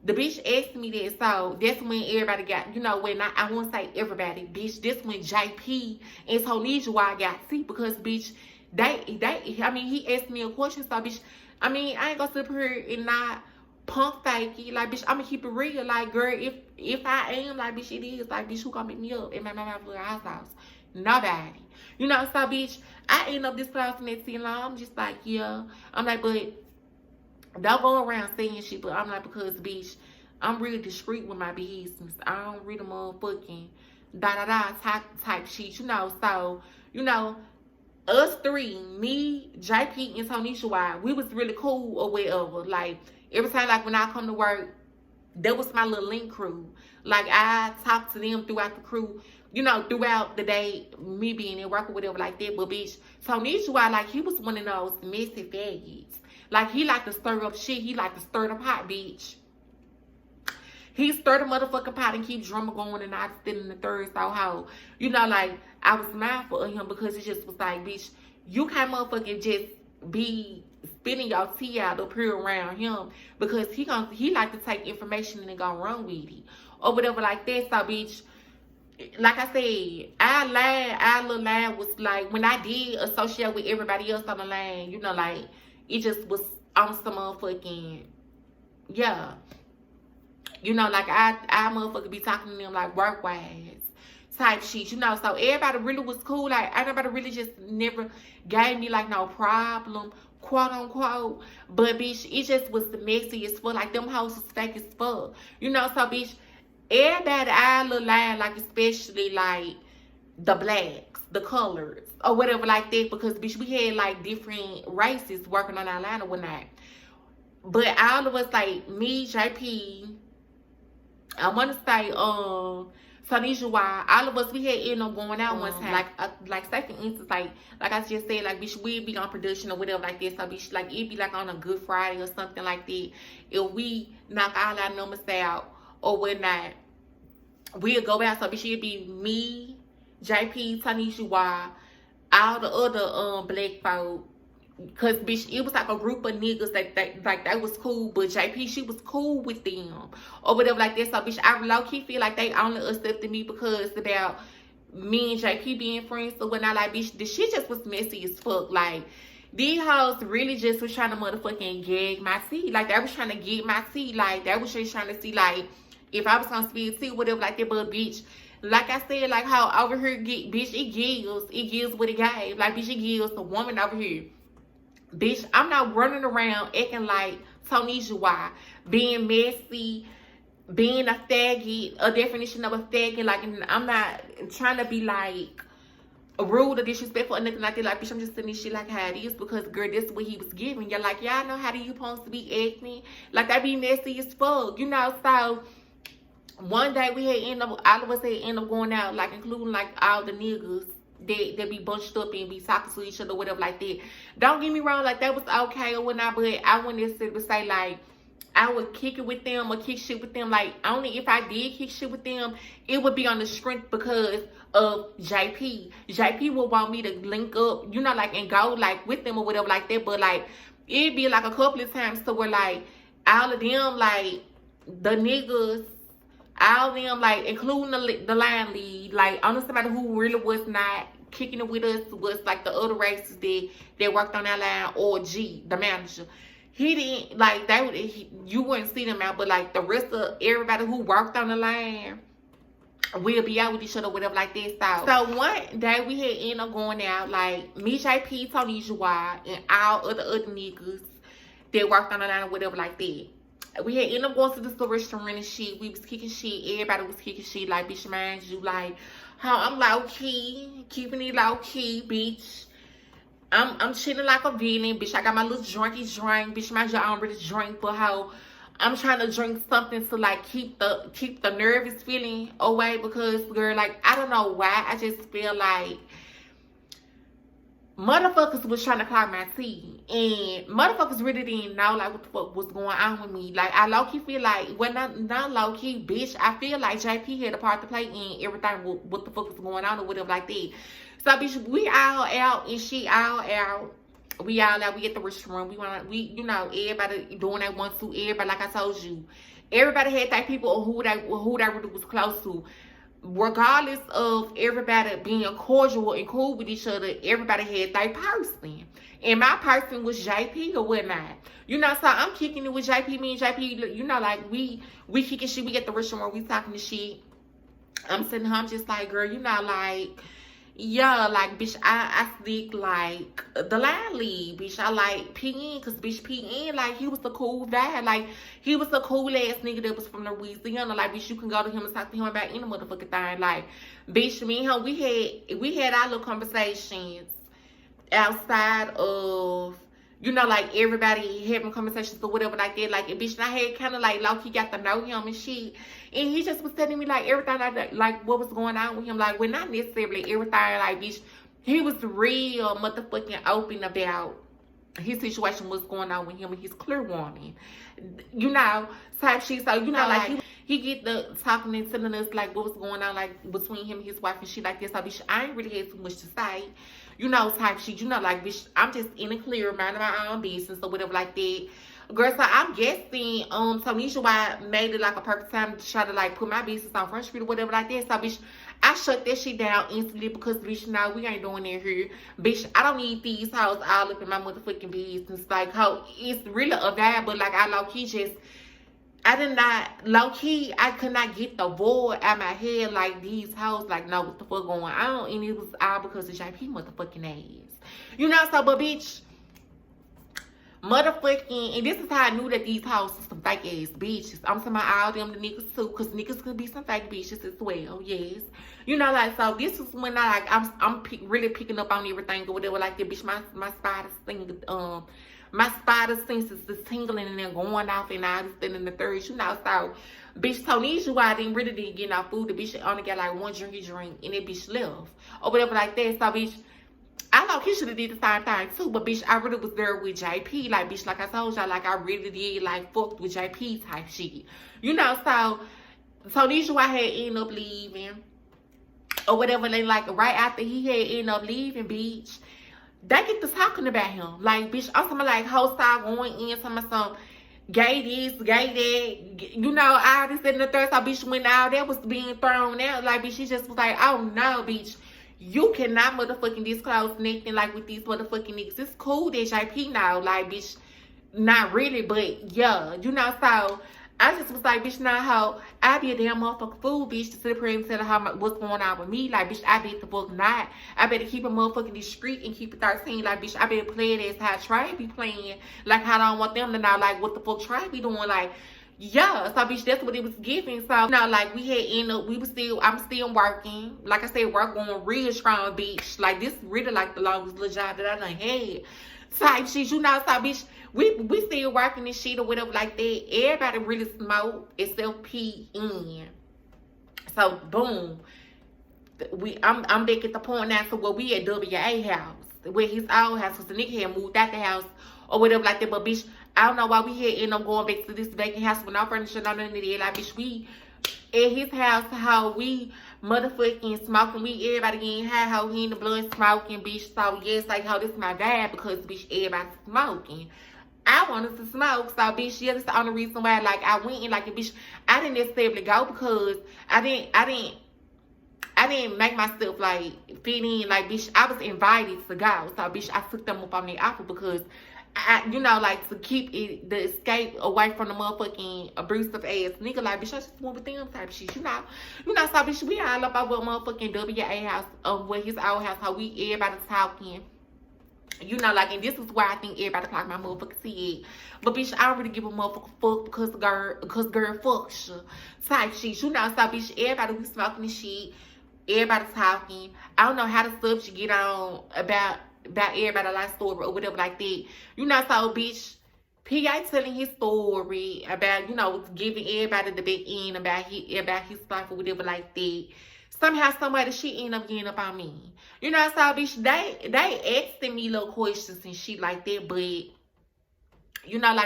the bitch asked me that. So, that's when everybody got, you know, when I won't say everybody, bitch, this when JP and Tanisha got see because, bitch, I mean, he asked me a question. So, bitch, I mean, I ain't gonna sit up here and not punk fakey. Like, bitch, I'm gonna keep it real. Like, girl, if I am, like, bitch, it is. Like, bitch, who gonna make me up in my little house? Nobody. You know, so, bitch, I end up disclosing that to you. I'm just like, yeah. I'm like, but Don't go around saying shit, but I'm like, because, bitch, I'm real discreet with my business. I don't read a motherfucking da-da-da type shit, you know. So, you know, us three, me, JP, and Tonisha Y, we was really cool or whatever. Like, every time, like, when I come to work, that was my little link crew. Like, I talked to them throughout the crew, you know, throughout the day, me being at work or whatever like that. But, bitch, Tonisha Y, like, he was one of those messy faggots. Like, he like to stir up shit. He like to stir the pot, bitch. He stirred the motherfucking pot and keep drama going, and I still in the third so how. You know, like, I was mindful of him because it just was like, bitch, you can't motherfucking just be spinning your tea out up here around him, because he like to take information and go run with it or whatever like that. So, bitch, like I said, our little line was like, when I did associate with everybody else on the line, you know, like, it just was on some motherfucking, yeah. You know, like, I motherfucker be talking to them, like, work-wise type shit, you know. So, everybody really was cool. Like, everybody really just never gave me, like, no problem, quote-unquote. But, bitch, it just was the messy as fuck. Like, them hoes was fake as fuck. You know, so, bitch, everybody, our little line, like, especially, like, the blacks, the colors, or whatever like that, because, bitch, we had, like, different races working on our line or whatnot. But all of us, like, me, JP, I want to say, Tonisha Y, all of us, we had ended up going out one time. Like, say for instance, like I just said, like, bitch, we'd be on production or whatever like that. So, bitch, like, it'd be like on a Good Friday or something like that. If we knock all our numbers out or whatnot, we'll go out. So, bitch, it'd be me, JP, Tonisha Y, all the other black folk. Cause, bitch, it was like a group of niggas that was cool, but JP, she was cool with them or whatever like that. So, bitch, I low-key feel like they only accepted me because about me and JP being friends. So when I like, bitch, the shit just was messy as fuck. Like, these hoes really just was trying to motherfucking gag my tea. Like, they was trying to get my tea. Like, they was just trying to see, like, if I was gonna spill tea or whatever like that. But, bitch, like I said, like, how over here, bitch, it gives what it gave. Like, bitch, it gives a woman over here. Bitch, I'm not running around acting like Tonisha Y, being messy, being a faggot, a definition of a faggot. Like, I'm not trying to be like rude or disrespectful or nothing like that. Like, bitch, I'm just saying this shit like how it is, because, girl, this is what he was giving. You're like, y'all know how you supposed to be acting. Like, that be messy as fuck, you know. So, one day we had all of us had ended up going out, like, including, like, all the niggas. They be bunched up and be talking to each other, whatever like that. Don't get me wrong, like, that was okay or whatnot, but I wouldn't necessarily say, like, I would kick it with them or kick shit with them. Like, only if I did kick shit with them, it would be on the strength because of JP. JP would want me to link up, you know, like, and go, like, with them or whatever like that. But, like, it'd be, like, a couple of times to where, like, all of them, like, the niggas, all of them, like, including the line lead, like, only somebody who really was not kicking it with us was, like, the other races that worked on our line, or G, the manager. He didn't, like, you wouldn't see them out, but, like, the rest of everybody who worked on the line, we'll be out with each other, whatever like that. So one day we had ended up going out, like, me, JP, Tonisha Y, and all other niggas that worked on the line or whatever like that. We had ended up going to the restaurant and shit. We was kicking shit. Everybody was kicking shit. Like, bitch, mind you, like, how I'm low-key, keeping it low-key, bitch. I'm chilling like a villain, bitch. I got my little drinky drink, bitch. Mind you, I don't really drink, but how I'm trying to drink something to, like, keep the nervous feeling away, because, girl, like, I don't know why. I just feel like motherfuckers was trying to clock my tea, and motherfuckers really didn't know, like, what the fuck was going on with me. Like, I low-key feel like, well, not low-key, bitch, I feel like JP had a part to play in everything, what the fuck was going on or whatever like that. So, bitch, we all out and she all out. We all out. We at the restaurant. We you know, everybody doing that one too. Everybody, like I told you, everybody had their people who they really was close to. Regardless of everybody being cordial and cool with each other, everybody had their person. And my person was JP or whatnot. You know, so I'm kicking it with JP. Me and JP, you know, like, we kicking shit. We get the restaurant, we talking to shit. I'm sitting here, I'm just like, girl, you know, like, Yeah, like, bitch, I stick, like, the line lead, bitch. I like PN, because, bitch, PN, like, he was a cool guy. Like, he was a cool-ass nigga that was from Louisiana. Like, bitch, you can go to him and talk to him about any motherfucking thing. Like, bitch, me and him, we had our little conversations outside of, like, everybody having conversations or whatever like that. Like, and bitch, and I had kind of, like, low-key got to know him and shit. And he just was telling me, like, everything, like what was going on with him. Like, well, not necessarily everything, like, bitch, he was real motherfucking open about his situation, what's going on with him and his clear woman. Type shit. So, like, he get the talking and telling us, like, what was going on, like, between him and his wife and shit like this. So, bitch, I ain't really had too much to say. Type shit. Like, bitch, I'm just in the clear, minding my own business or whatever like that. Girl, so I'm guessing, Tonisha, why made it, like, a perfect time to try to, like, put my business on Front Street or whatever like that. So, bitch, I shut that shit down instantly because, bitch, no, we ain't doing that here. Bitch, I don't need these hoes all up in my motherfucking business. Like, how it's really a vibe, but, like, I low-key just, low-key, I could not get the void out my head, like, these hoes, like, no, what the fuck going on? And it was all because of JP motherfucking ass. So, but, bitch, motherfucking, and this is how I knew that these hoes are some fake ass bitches. I'm talking about all them the niggas too, because niggas could be some fake bitches as well, yes. Like, so this is when I'm really picking up on everything or whatever like that, bitch. My spider thing, my spider senses is tingling and they're going off and all this thing in the third, So, bitch, Tonisha, I really didn't get no food. The bitch only got like one drink and that bitch left or whatever like that. So, bitch, I know he should have did the same thing too, but bitch, I really was there with JP. Like, bitch, like I told y'all, like I really did like fucked with JP type shit. So Tonisha, I had ended up leaving or whatever. They like right after he had ended up leaving, bitch, they get to talking about him. Like, bitch, I'm talking like whole style going in, some gay this, gay that, all this and the third. So bitch, when all that was being thrown out, like, bitch, she just was like, oh no, bitch, you cannot motherfucking disclose nothing like with these motherfucking niggas. It's cool that JP now, like, bitch, not really, but yeah, so I just was like, bitch, now how I be a damn motherfucking fool, bitch, to sit up here and tell her what's going on with me. Like, bitch, I bet the fuck not. I better keep it motherfucking discreet and keep it 13. Like, bitch, I better play it as how Trey be playing. Like, how I don't want them to know, like, what the fuck Trey be doing. Like, yeah, so bitch, that's what it was giving. So, like, we had ended up, I'm still working. Like I said, work going real strong, bitch. Like, this really like the longest little job that I done had. Type shit, so bitch, we still working this shit or whatever like that. Everybody really smoke except PN. So boom. I'm back at the point now, so where we at WA house. Where his old house, because the nigga had moved out the house or whatever like that. But bitch, I don't know why we had ended up going back to this vacant house with no furniture, no nothing of that. Like, bitch, we at his house, how we motherfucking smoking, we everybody getting high, how he in the blood smoking, bitch. So yes, like, how this my vibe, because bitch, everybody smoking. I wanted to smoke, so bitch, yeah, that's the only reason why, like, I went and like, bitch, I didn't necessarily go because I didn't make myself like fit in. Like, bitch, I was invited to go, so bitch, I took them up on the offer because like, to keep it, the escape away from the motherfucking abusive ass nigga. Like, bitch, I just went with them type shit, so bitch, we all up over motherfucking WA house, where his old house, how we everybody talking. Like, and this is why I think everybody clock my motherfucking head. But bitch, I don't really give a motherfucking fuck because girl fucks you type shit. So bitch, everybody we smoking this shit, everybody talking. I don't know how the subject get on about everybody like story or whatever like that. So bitch, P.I. telling his story about, giving everybody the big end about his life or whatever like that. Somehow, somebody, she ended up getting up on me. So bitch, they asking me little questions and shit like that, but like,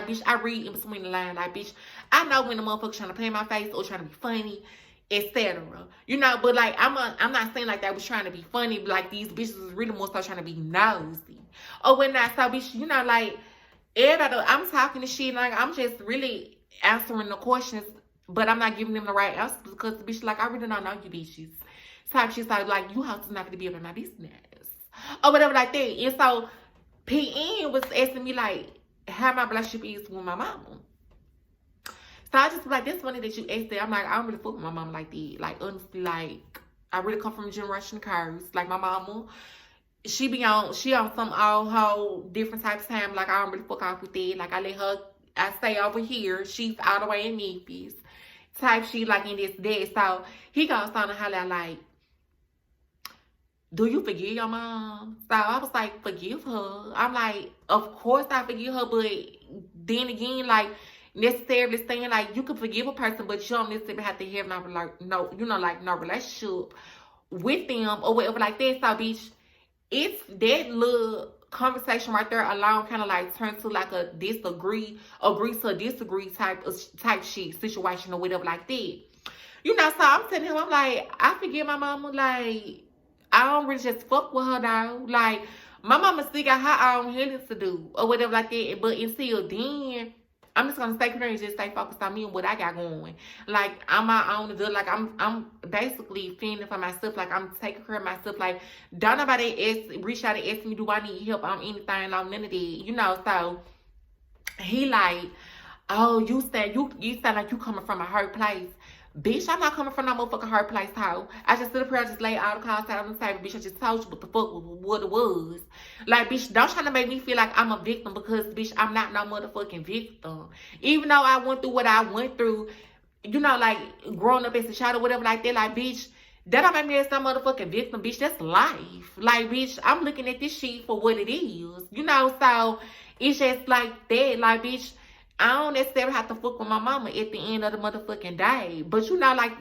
bitch, I read in between the lines. Like, bitch, I know when the motherfucker trying to play in my face or trying to be funny, etc. But like, I'm not saying like that was trying to be funny, but like, these bitches is really more so trying to be nosy. Or when not, so bitch, like, everybody, I'm talking to shit, like, I'm just really answering the questions, but I'm not giving them the right answers because the bitch, like, I really don't know you bitches. Type shit, like, you hoes is not gonna be up in my business. Or whatever like that. And so PN was asking me like how my relationship is with my mama. So I just was like, that's funny that you asked that. I'm like, I don't really fuck with my mom like that. Like, honestly, like, I really come from a generation curse. Like my mama, she on some all whole different type of time. Like I don't really fuck off with it. Like I stay over here. She's all the way in Memphis. Type she like in this day. So he goes on to holler like, do you forgive your mom? So I was like, forgive her. I'm like, of course I forgive her, but then again, like, necessarily saying like you can forgive a person, but you don't necessarily have to have no relationship with them or whatever like that. So bitch, it's that little conversation right there alone kind of like turns to like a agree to a disagree type shit situation or whatever like that. So I'm telling him, I'm like, I forgive my mama, like I don't really just fuck with her though. Like my mama still got her own healing to do or whatever like that. But until then, I'm just gonna stay here and just stay focused on me and what I got going. Like I'm my own adult. Like I'm basically fending for myself. Like I'm taking care of myself. Like don't nobody reach out and ask me, do I need help on anything, on none of that. So he like, oh, you sound like you coming from a hurt place. Bitch, I'm not coming from no motherfucking hurt place, hoe. I just sit up here, I just lay all the cards out on the table. Bitch, I just told you what the fuck what it was. Like, bitch, don't try to make me feel like I'm a victim because, bitch, I'm not no motherfucking victim. Even though I went through what I went through, like, growing up as a child or whatever like that, like, bitch, that don't make me as some motherfucking victim, bitch. That's life. Like, bitch, I'm looking at this shit for what it is. So it's just like that. Like, bitch, I don't necessarily have to fuck with my mama at the end of the motherfucking day. But like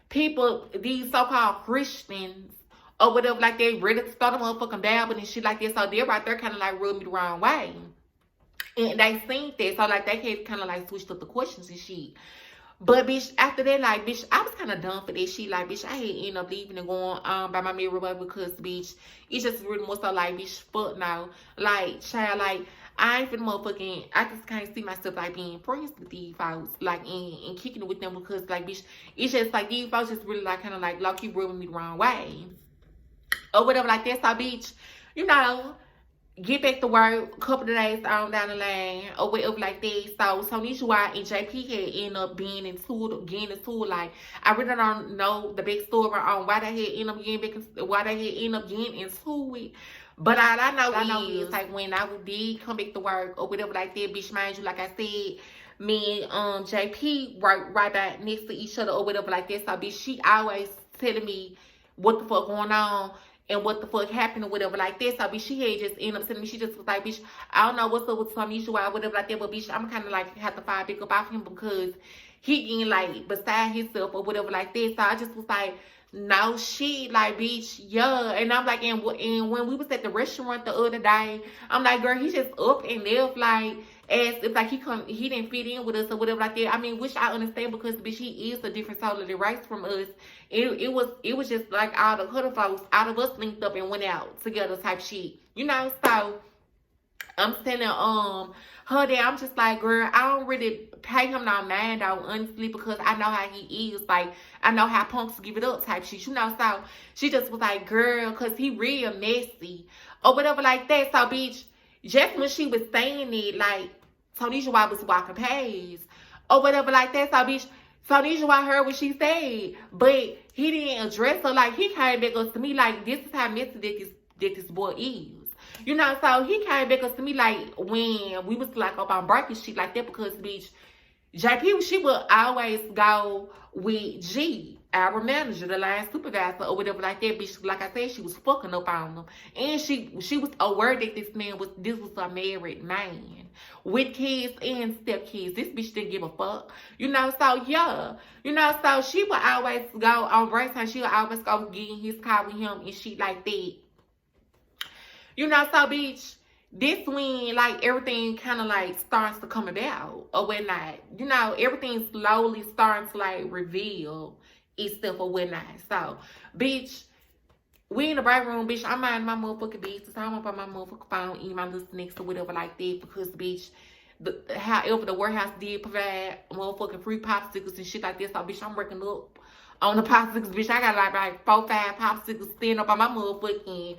people, these so-called Christians or whatever, like they ready to start a motherfucking Bible and shit like that. So they're right there kind of like rubbing me the wrong way. And they seen that. So like they had kind of like switched up the questions and shit. But bitch, after that, like bitch, I was kind of done for that shit. Like bitch, I had ended up leaving and going by my mirror because bitch, it's just really more so like bitch, fuck now. Like child, like I ain't finna motherfucking, I just can't see myself like being friends with these folks, like and kicking it with them because like bitch, it's just like these folks just really like kind of like low-key rubbing me the wrong way or whatever like that. So bitch, get back to work a couple of days on down the line or whatever like that. So Nisha and JP had ended up getting into it. Like I really don't know the big story on why they had ended up getting into it. But all I know is like when I did come back to work or whatever like that, bitch, mind you, like I said, me and JP work right back next to each other or whatever like that. So bitch, she always telling me what the fuck going on and what the fuck happened or whatever like that. So bitch, she had just ended up telling me, she just was like, bitch, I don't know what's up with some issue or whatever like that, but bitch, I'm kind of like have to fire back up off him because he getting like beside himself or whatever like that. So I just was like, no shit, like bitch, yeah. And I'm like, and when we was at the restaurant the other day, I'm like, girl, he just up and left like as if like he didn't fit in with us or whatever like that. I mean, which I understand because bitch, he is a different totally race from us. It was just like all the other folks out of us linked up and went out together type shit. So I'm telling her that I'm just like, girl, I don't really pay him no mind though, honestly, because I know how he is. Like, I know how punks give it up type shit, So she just was like, girl, because he real messy or whatever like that. So bitch, just when she was saying it, like, Tonisha was walking past or whatever like that. So bitch, Tonisha heard what she said, but he didn't address her. Like, he came back up to me like, this is how messy that this boy is. So he came back up to me like when we was like up on break and shit like that because bitch, JP, she would always go with G, our manager, the line supervisor or whatever like that. Bitch, like I said, she was fucking up on them. And she was aware that this was a married man with kids and stepkids. This bitch didn't give a fuck. So yeah. So she would always go on break time. She would always go get in his car with him and shit like that. So bitch, this when like everything kind of like starts to come about or whatnot. Everything slowly starts to like reveal itself or whatnot. So bitch, we in the break room, bitch. I'm minding my motherfucking business. I'm up on my motherfucking phone, eating my little snacks or whatever like that because bitch, however the warehouse did provide motherfucking free popsicles and shit like this. So bitch, I'm working up on the popsicles, bitch. I got like 4, 5 popsicles standing up on my motherfucking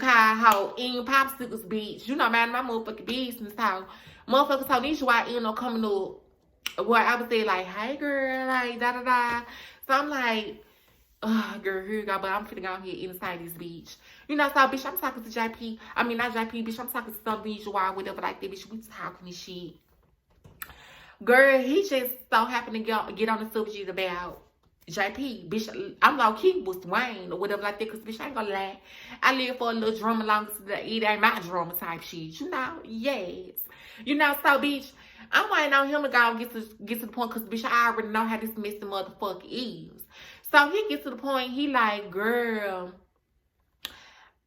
how eating popsicles, bitch. Man, my motherfucking business. How motherfuckers told Nisha why I end up coming up where I would say like, hey girl, like da da da. So I'm like, Girl, here you go, but I'm finna go ahead inside this bitch. You know, so bitch, I'm talking to JP. I mean, not JP, bitch, I'm talking to some visual, whatever like that, bitch. We talking this shit. Girl, he just so happened to get on the subject about JP, bitch. I'm low key was Wayne or whatever like that, cause bitch, I ain't gonna lie. I live for a little drama long as it ain't my drama type shit. You know, yes. You know, so bitch, I'm waiting on him to go get to the point, cause bitch, I already know how this messy motherfucker is. So he gets to the point, he like, girl,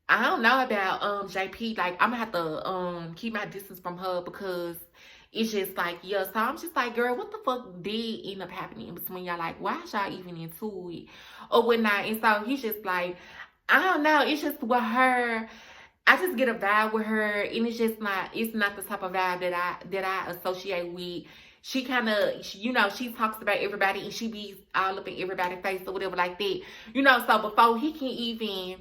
I don't know about JP. Like, I'm gonna have to keep my distance from her because it's just like, yeah. So I'm just like, girl, what the fuck did end up happening in between y'all? Like, why is y'all even into it or whatnot? And so he's just like, I don't know. It's just with her. I just get a vibe with her, and it's just not. It's not the type of vibe that I associate with. She kind of, you know, she talks about everybody, and she be all up in everybody's face or whatever like that. You know, so before he can even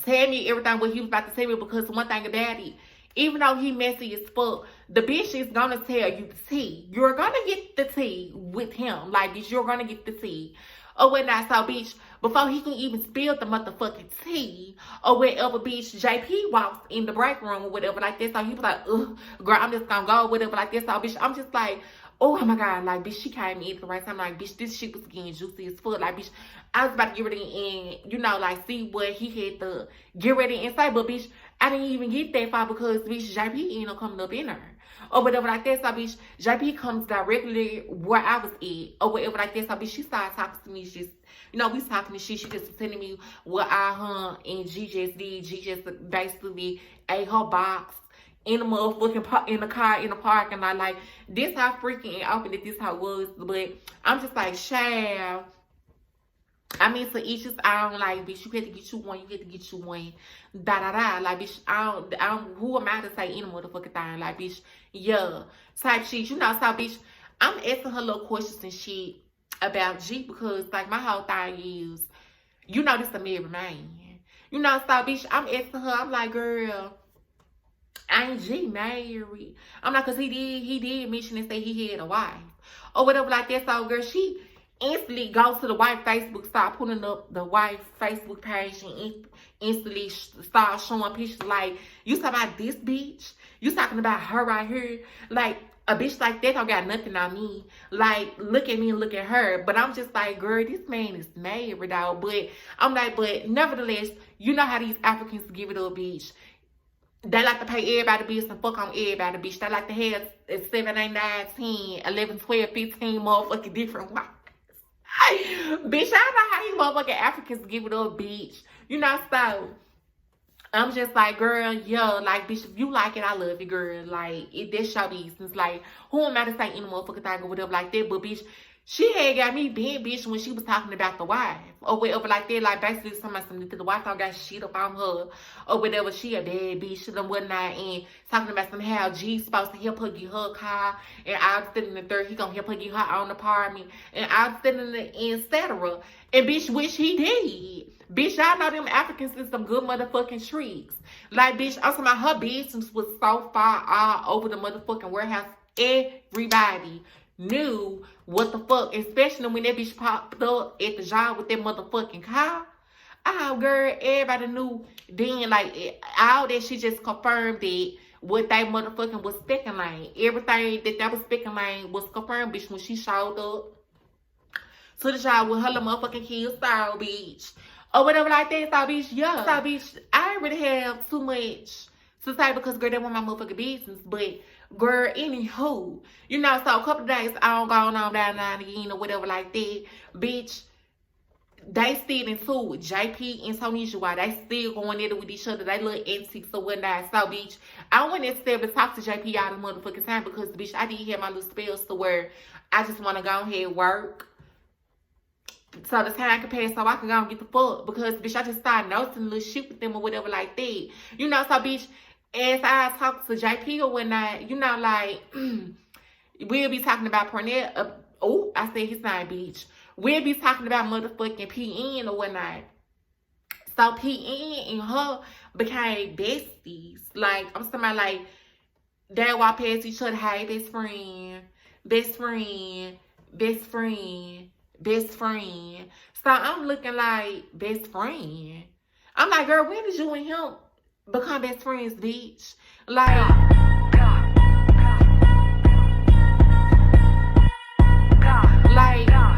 tell me everything what he was about to tell me, because one thing about it, even though he messy as fuck, the bitch is gonna tell you the tea. You're gonna get the tea with him. Like, bitch, you're gonna get the tea. Or whatnot. So, bitch, before he can even spill the motherfucking tea or whatever, bitch, JP walks in the break room or whatever like this. So he was like, ugh, girl, I'm just gonna go or whatever like this. So, bitch, I'm just like, oh my God, like, bitch, she came in at the right time. Like, bitch, this shit was getting juicy as fuck. Like, bitch, I was about to get ready and, you know, like, see what he had to get ready and say. But, bitch, I didn't even get that far because, bitch, JP ended up coming up in her. Or whatever like that. So, bitch, JP comes directly where I was at. Or whatever like that. So, bitch, she started talking to me. Just, you know, we was talking to shit. She just was telling me what her and G just did. G just basically ate her box in the motherfucking in the car in the parking lot. Like, this how freaking and open that this how it was. But I'm just like, child, I mean, to each his own. Like, bitch, you get to get you one, you get to get you one. Da da da. Like, bitch, I don't, who am I to say any motherfucking thing? Like, bitch, yeah, type shit. You know, so bitch, I'm asking her little questions and shit about G, because like my whole thing is, you know, this a married man. You know, so bitch, I'm asking her. I'm like, girl, ain't G married? I'm like, cause he did mention and say he had a wife or whatever like that. So girl, she instantly goes to the wife Facebook, start putting up the wife Facebook page, and instantly start showing pictures. Like, you talking about this bitch? You talking about her right here? Like, a bitch like that don't got nothing on me. Like, look at me and look at her. But I'm just like, girl, this man is married, dog. But I'm like, but nevertheless, you know how these Africans give it up, bitch. They like to pay everybody bills and fuck on everybody, bitch. They like to have 7, 8, 9, 10, 11, 12, 15 motherfucking different wives. Bitch, I don't know how you motherfucking Africans give it up, bitch. You know, so I'm just like, girl, yo, like, bitch, if you like it, I love it, girl. Like, that's your business. Like, who am I to say any motherfucking thing or whatever like that? But, bitch, she had got me being bitch when she was talking about the wife or whatever like that. Like, basically something to the wife don't got shit up on her or whatever. She a bad bitch and whatnot, and talking about somehow G's supposed to help her get her car, and I'll sit in the third, he gonna help her get her own apartment, and I'll sit in the etc. And bitch, which he did. Bitch, y'all know them Africans is some good motherfucking tricks. Like, bitch, I'm talking about her business was so far all over the motherfucking warehouse. Everybody knew what the fuck, especially when that bitch popped up at the job with that motherfucking car. Oh, girl, everybody knew then. Like, all that shit just confirmed that what they motherfucking was speaking like. Everything that was speaking like was confirmed, bitch, when she showed up to the job with her little motherfucking kids, style, bitch. Or whatever like that, so bitch, yeah. So bitch, I ain't really have too much to say because, girl, that was my motherfucking business. But, girl, anywho, you know, so a couple of days on going on down again or whatever like that, bitch, they still into it. JP and Tony's why they still going at it with each other. They little antics or whatnot. So, bitch, I wouldn't necessarily talk to JP all the motherfucking time because, bitch, I did have my little spells to where I just want to go ahead and work so the time can pass so I can go and get the fuck. Because, bitch, I just started noticing little shit with them or whatever like that. You know, so, bitch, as I talk to JP or whatnot, you know, like, we'll be talking about Pernell. Oh, I said his name, bitch. We'll be talking about motherfucking PN or whatnot. So, PN and her became besties. Like, I'm talking about, like, they walk past each other. Hey, best friend, best friend, best friend, best friend. So I'm looking like best friend. I'm like, girl, when did you and him become best friends, bitch? Like,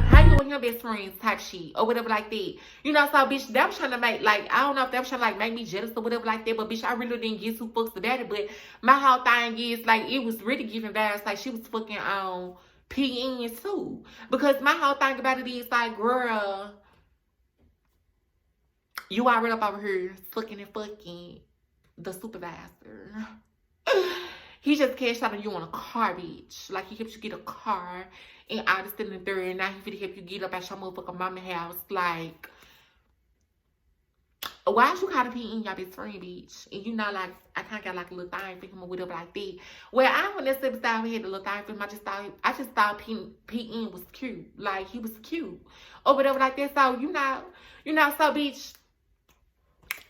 how you and him best friends type shit or whatever like that. You know, so bitch, that was trying to make, like, I don't know if that was trying to like make me jealous or whatever like that, but bitch, I really didn't get two fucks about it. But my whole thing is like, it was really giving vibes like she was fucking on PN too. Because my whole thing about it is like, girl, you already up over here fucking the supervisor. He just cashed out on you on a car, bitch. Like, he helped you get a car and all this and the third, and now he finna help you get up at your motherfucking mama house. Like, why you call the PN your best friend, bitch? And you know, like, I kinda got like a little thing for him or whatever like that. Well, I wouldn't necessarily say we had a little thing for him. I just thought PN was cute. Like, he was cute. Or whatever like that. So, you know, so bitch.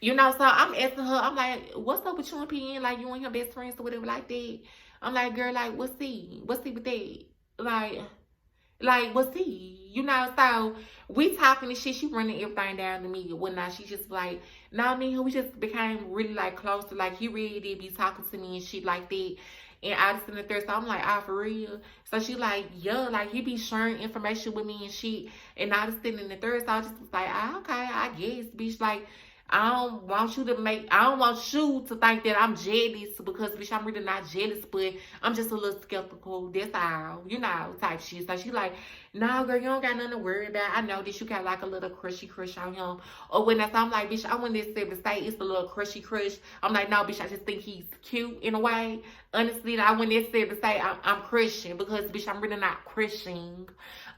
You know, so I'm asking her, I'm like, what's up with you and PN? Like, you and your best friends or whatever like that. I'm like, girl, like, what's he with that? Like, what's he? You know, so we talking and shit. She running everything down to me and whatnot. She just like, nah, me and him, we just became really like close to, like, he really did be talking to me and shit like that. And I just in the third, so I'm like, for real? So she like, yeah, like, he be sharing information with me and shit. And I just sitting in the third, so I just was like, okay, I guess, bitch, like, I don't want you to think that I'm jealous because, bitch, I'm really not jealous, but I'm just a little skeptical. That's all, you know, type shit. So she like, no, girl, you don't got nothing to worry about. I know that you got like a little crush on him or whatnot. So I'm like, bitch, I wouldn't necessarily say it's a little crushy crush. I'm like, no, bitch, I just think he's cute in a way. Honestly, I wouldn't necessarily say I'm crushing because, bitch, I'm really not crushing.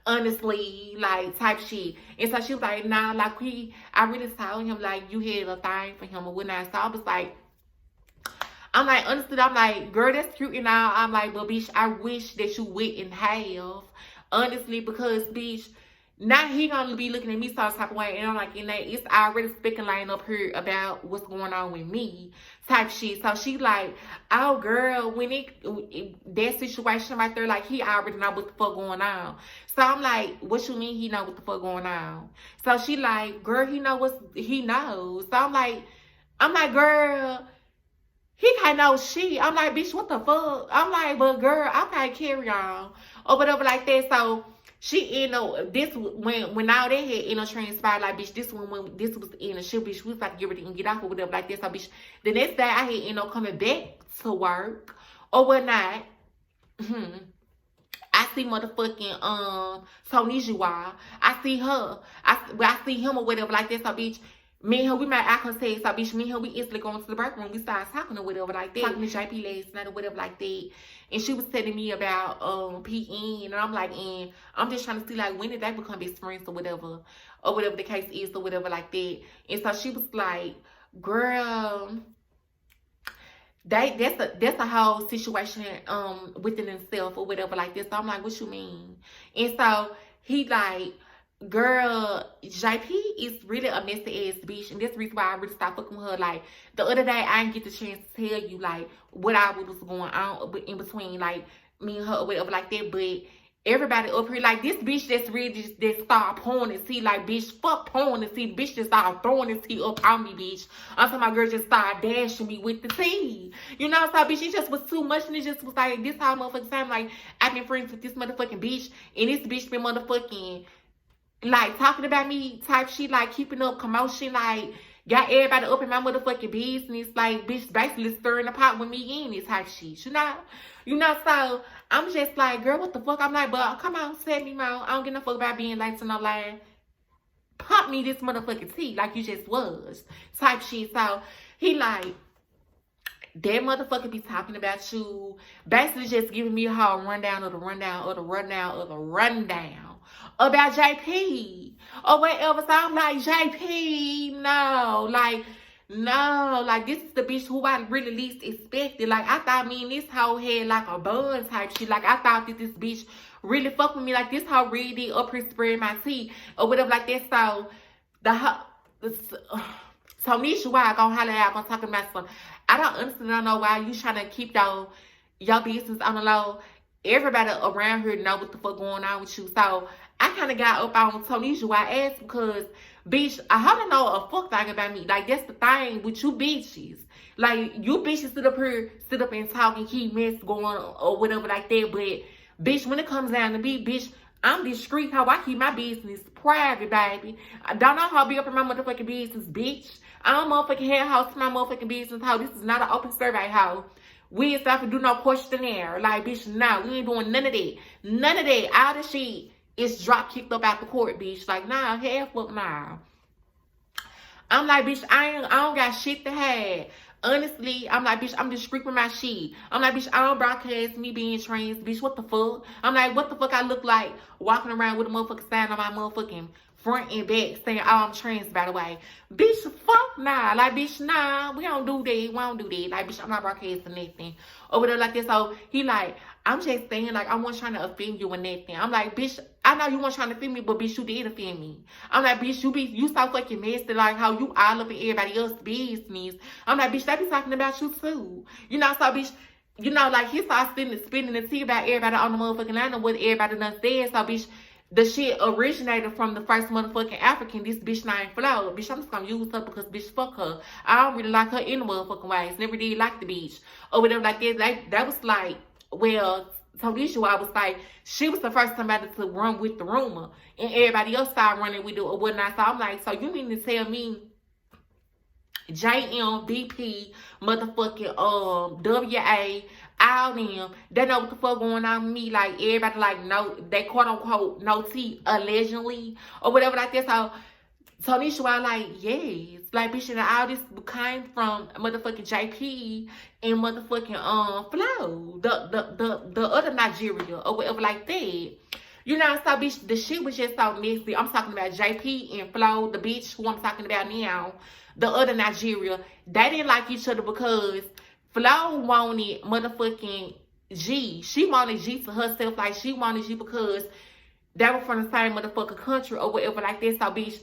Honestly, like, type shit. And so she was like, nah, like, I really saw him, like, you had a thing for him or whatnot. So I was like, honestly, I'm like, girl, that's cute and all. I'm like, but bitch, I wish that you wouldn't have. Honestly, because, bitch, now he gonna be looking at me some type of way, and I'm like, it's already speculating up here about what's going on with me, type shit. So she like, oh girl, when that situation right there, like, he already know what the fuck going on. So I'm like, what you mean he know what the fuck going on? So she like, girl, he knows. So I'm like, girl, he can't know shit. I'm like, bitch, what the fuck? I'm like, but girl, I can't carry on or whatever like that. So she this when all that had transpired, like, bitch, this one when this was in a shit, bitch, we was like, get ready and get off or whatever like that. So bitch, the next day I had coming back to work or whatnot. I see motherfucking Tonijua. I see her. I see him or whatever like that. So bitch, me and her, we made eye contact. So bitch, me and her, we instantly going to the break room. We started talking or whatever like that. Talking to JP last night or whatever like that. And she was telling me about PN. And I'm like, and I'm just trying to see, like, when did they become best friends or whatever the case is or whatever like that. And so she was like, girl, that's a whole situation within itself or whatever like this. So I'm like, what you mean? And so he like, girl, JP is really a messy ass bitch, and that's the reason why I really stopped fucking with her. Like, the other day I didn't get the chance to tell you like what was going on in between like me and her or whatever like that, but everybody up here, like, this bitch that's really just start pouring and see, like, bitch, fuck pouring and see, bitch just start throwing this tea up on me, bitch. Until my girl just started dashing me with the tea. You know, so, bitch, it just was too much, and it just was like, this whole motherfucking time, like, I've been friends with this motherfucking bitch, and this bitch been motherfucking, like, talking about me type shit, like, keeping up commotion, like, got everybody up in my motherfucking business, like, bitch, basically stirring the pot with me in this type shit, you know? You know, so I'm just like, girl, what the fuck? I'm like, but come on, set me out. I don't give no fuck about being late to no line. Pump me this motherfucking tea like you just was. Type shit. So he like, that motherfucker be talking about you. Basically just giving me a whole rundown of the rundown of the rundown of the rundown about JP or whatever. So I'm like, JP, no. Like, this is the bitch who I really least expected. Like, I thought me and this hoe had, like, a bun type shit. Like, I thought that this bitch really fucked with me. Like, this hoe really did up here spreading my tea or whatever like that. So, Nisha, why I gonna holler out, gonna talk about something. I don't know why you trying to keep your business on the low. Everybody around here know what the fuck going on with you. So, I kind of got up on Tonisha why I asked because, bitch, I don't know a fuck thing about me. Like, that's the thing with you bitches. Like, you bitches sit up and talk and keep mess going or whatever like that. But, bitch, when it comes down to me, bitch, I'm discreet how I keep my business private, baby. I don't know how to be up in my motherfucking business, bitch. I don't motherfucking have house to my motherfucking business how. This is not an open survey how. We ain't stop to do no questionnaire. Like, bitch, nah, we ain't doing none of that. None of that. All the shit is drop kicked up out the court, bitch. Like, nah, hell fuck nah. I'm like, bitch, I don't got shit to have. Honestly, I'm like, bitch, I'm discreet with my shit. I'm like, bitch, I don't broadcast me being trans, bitch. What the fuck? I'm like, what the fuck I look like walking around with a motherfucking sign on my motherfucking front and back saying, oh, I'm trans, by the way. Bitch, fuck nah. Like, bitch, nah, we don't do that. We don't do that. Like, bitch, I'm not broadcasting nothing. Or whatever like this. So, he like, I'm just saying, like, I wasn't trying to offend you or nothing. I'm like, bitch, I know you weren't trying to offend me, but bitch, you did offend me. I'm like, bitch, you so fucking messy, like how you all up in everybody else's business. I'm like, bitch, they be talking about you too. You know, so bitch, you know, like he started spinning the tea about everybody on the motherfucking line and what everybody done said. So bitch, the shit originated from the first motherfucking African, this bitch named Flo. Bitch, I'm just gonna use her because bitch, fuck her. I don't really like her in the motherfucking ways. Never did like the bitch. Or whatever like that. That was like, well, so this year I was like, she was the first somebody to run with the rumor. And everybody else started running with it or whatnot. So I'm like, so you mean to tell me JM, BP, motherfucking WA, all them, they know what the fuck going on with me. Like, everybody, like, no, they quote unquote, no tea, allegedly, or whatever like that. So, Tonisha was like, yes. Like, bitch, and all this came from motherfucking JP and motherfucking, Flo, the other Nigeria, or whatever like that. You know, so, bitch, the shit was just so messy. I'm talking about JP and Flo, the bitch who I'm talking about now, the other Nigeria. They didn't like each other because Flo wanted motherfucking G. She wanted G to herself. Like, she wanted G because they were from the same motherfucking country or whatever like that. So, bitch,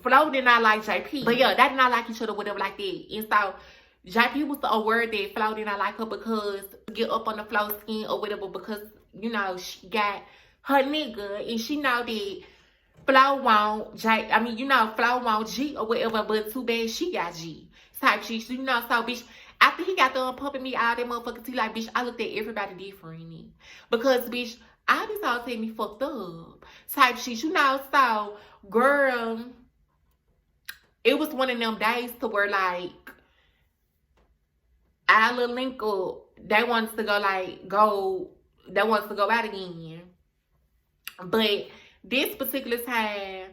Flo did not like JP. But, yeah, they did not like each other, whatever like that. And so, JP was the word that Flo did not like her because get up on the Flo skin or whatever because, you know, she got her nigga and she know that Flo want Flo want G or whatever, but too bad she got G type shit. So, you know, so bitch, after he got done pumping me all that motherfucking tea, like bitch, I looked at everybody differently. Because bitch, all this all take me fucked up type shit. You know, so girl, it was one of them days to where like our little link up, they wanted to go out again. But this particular time,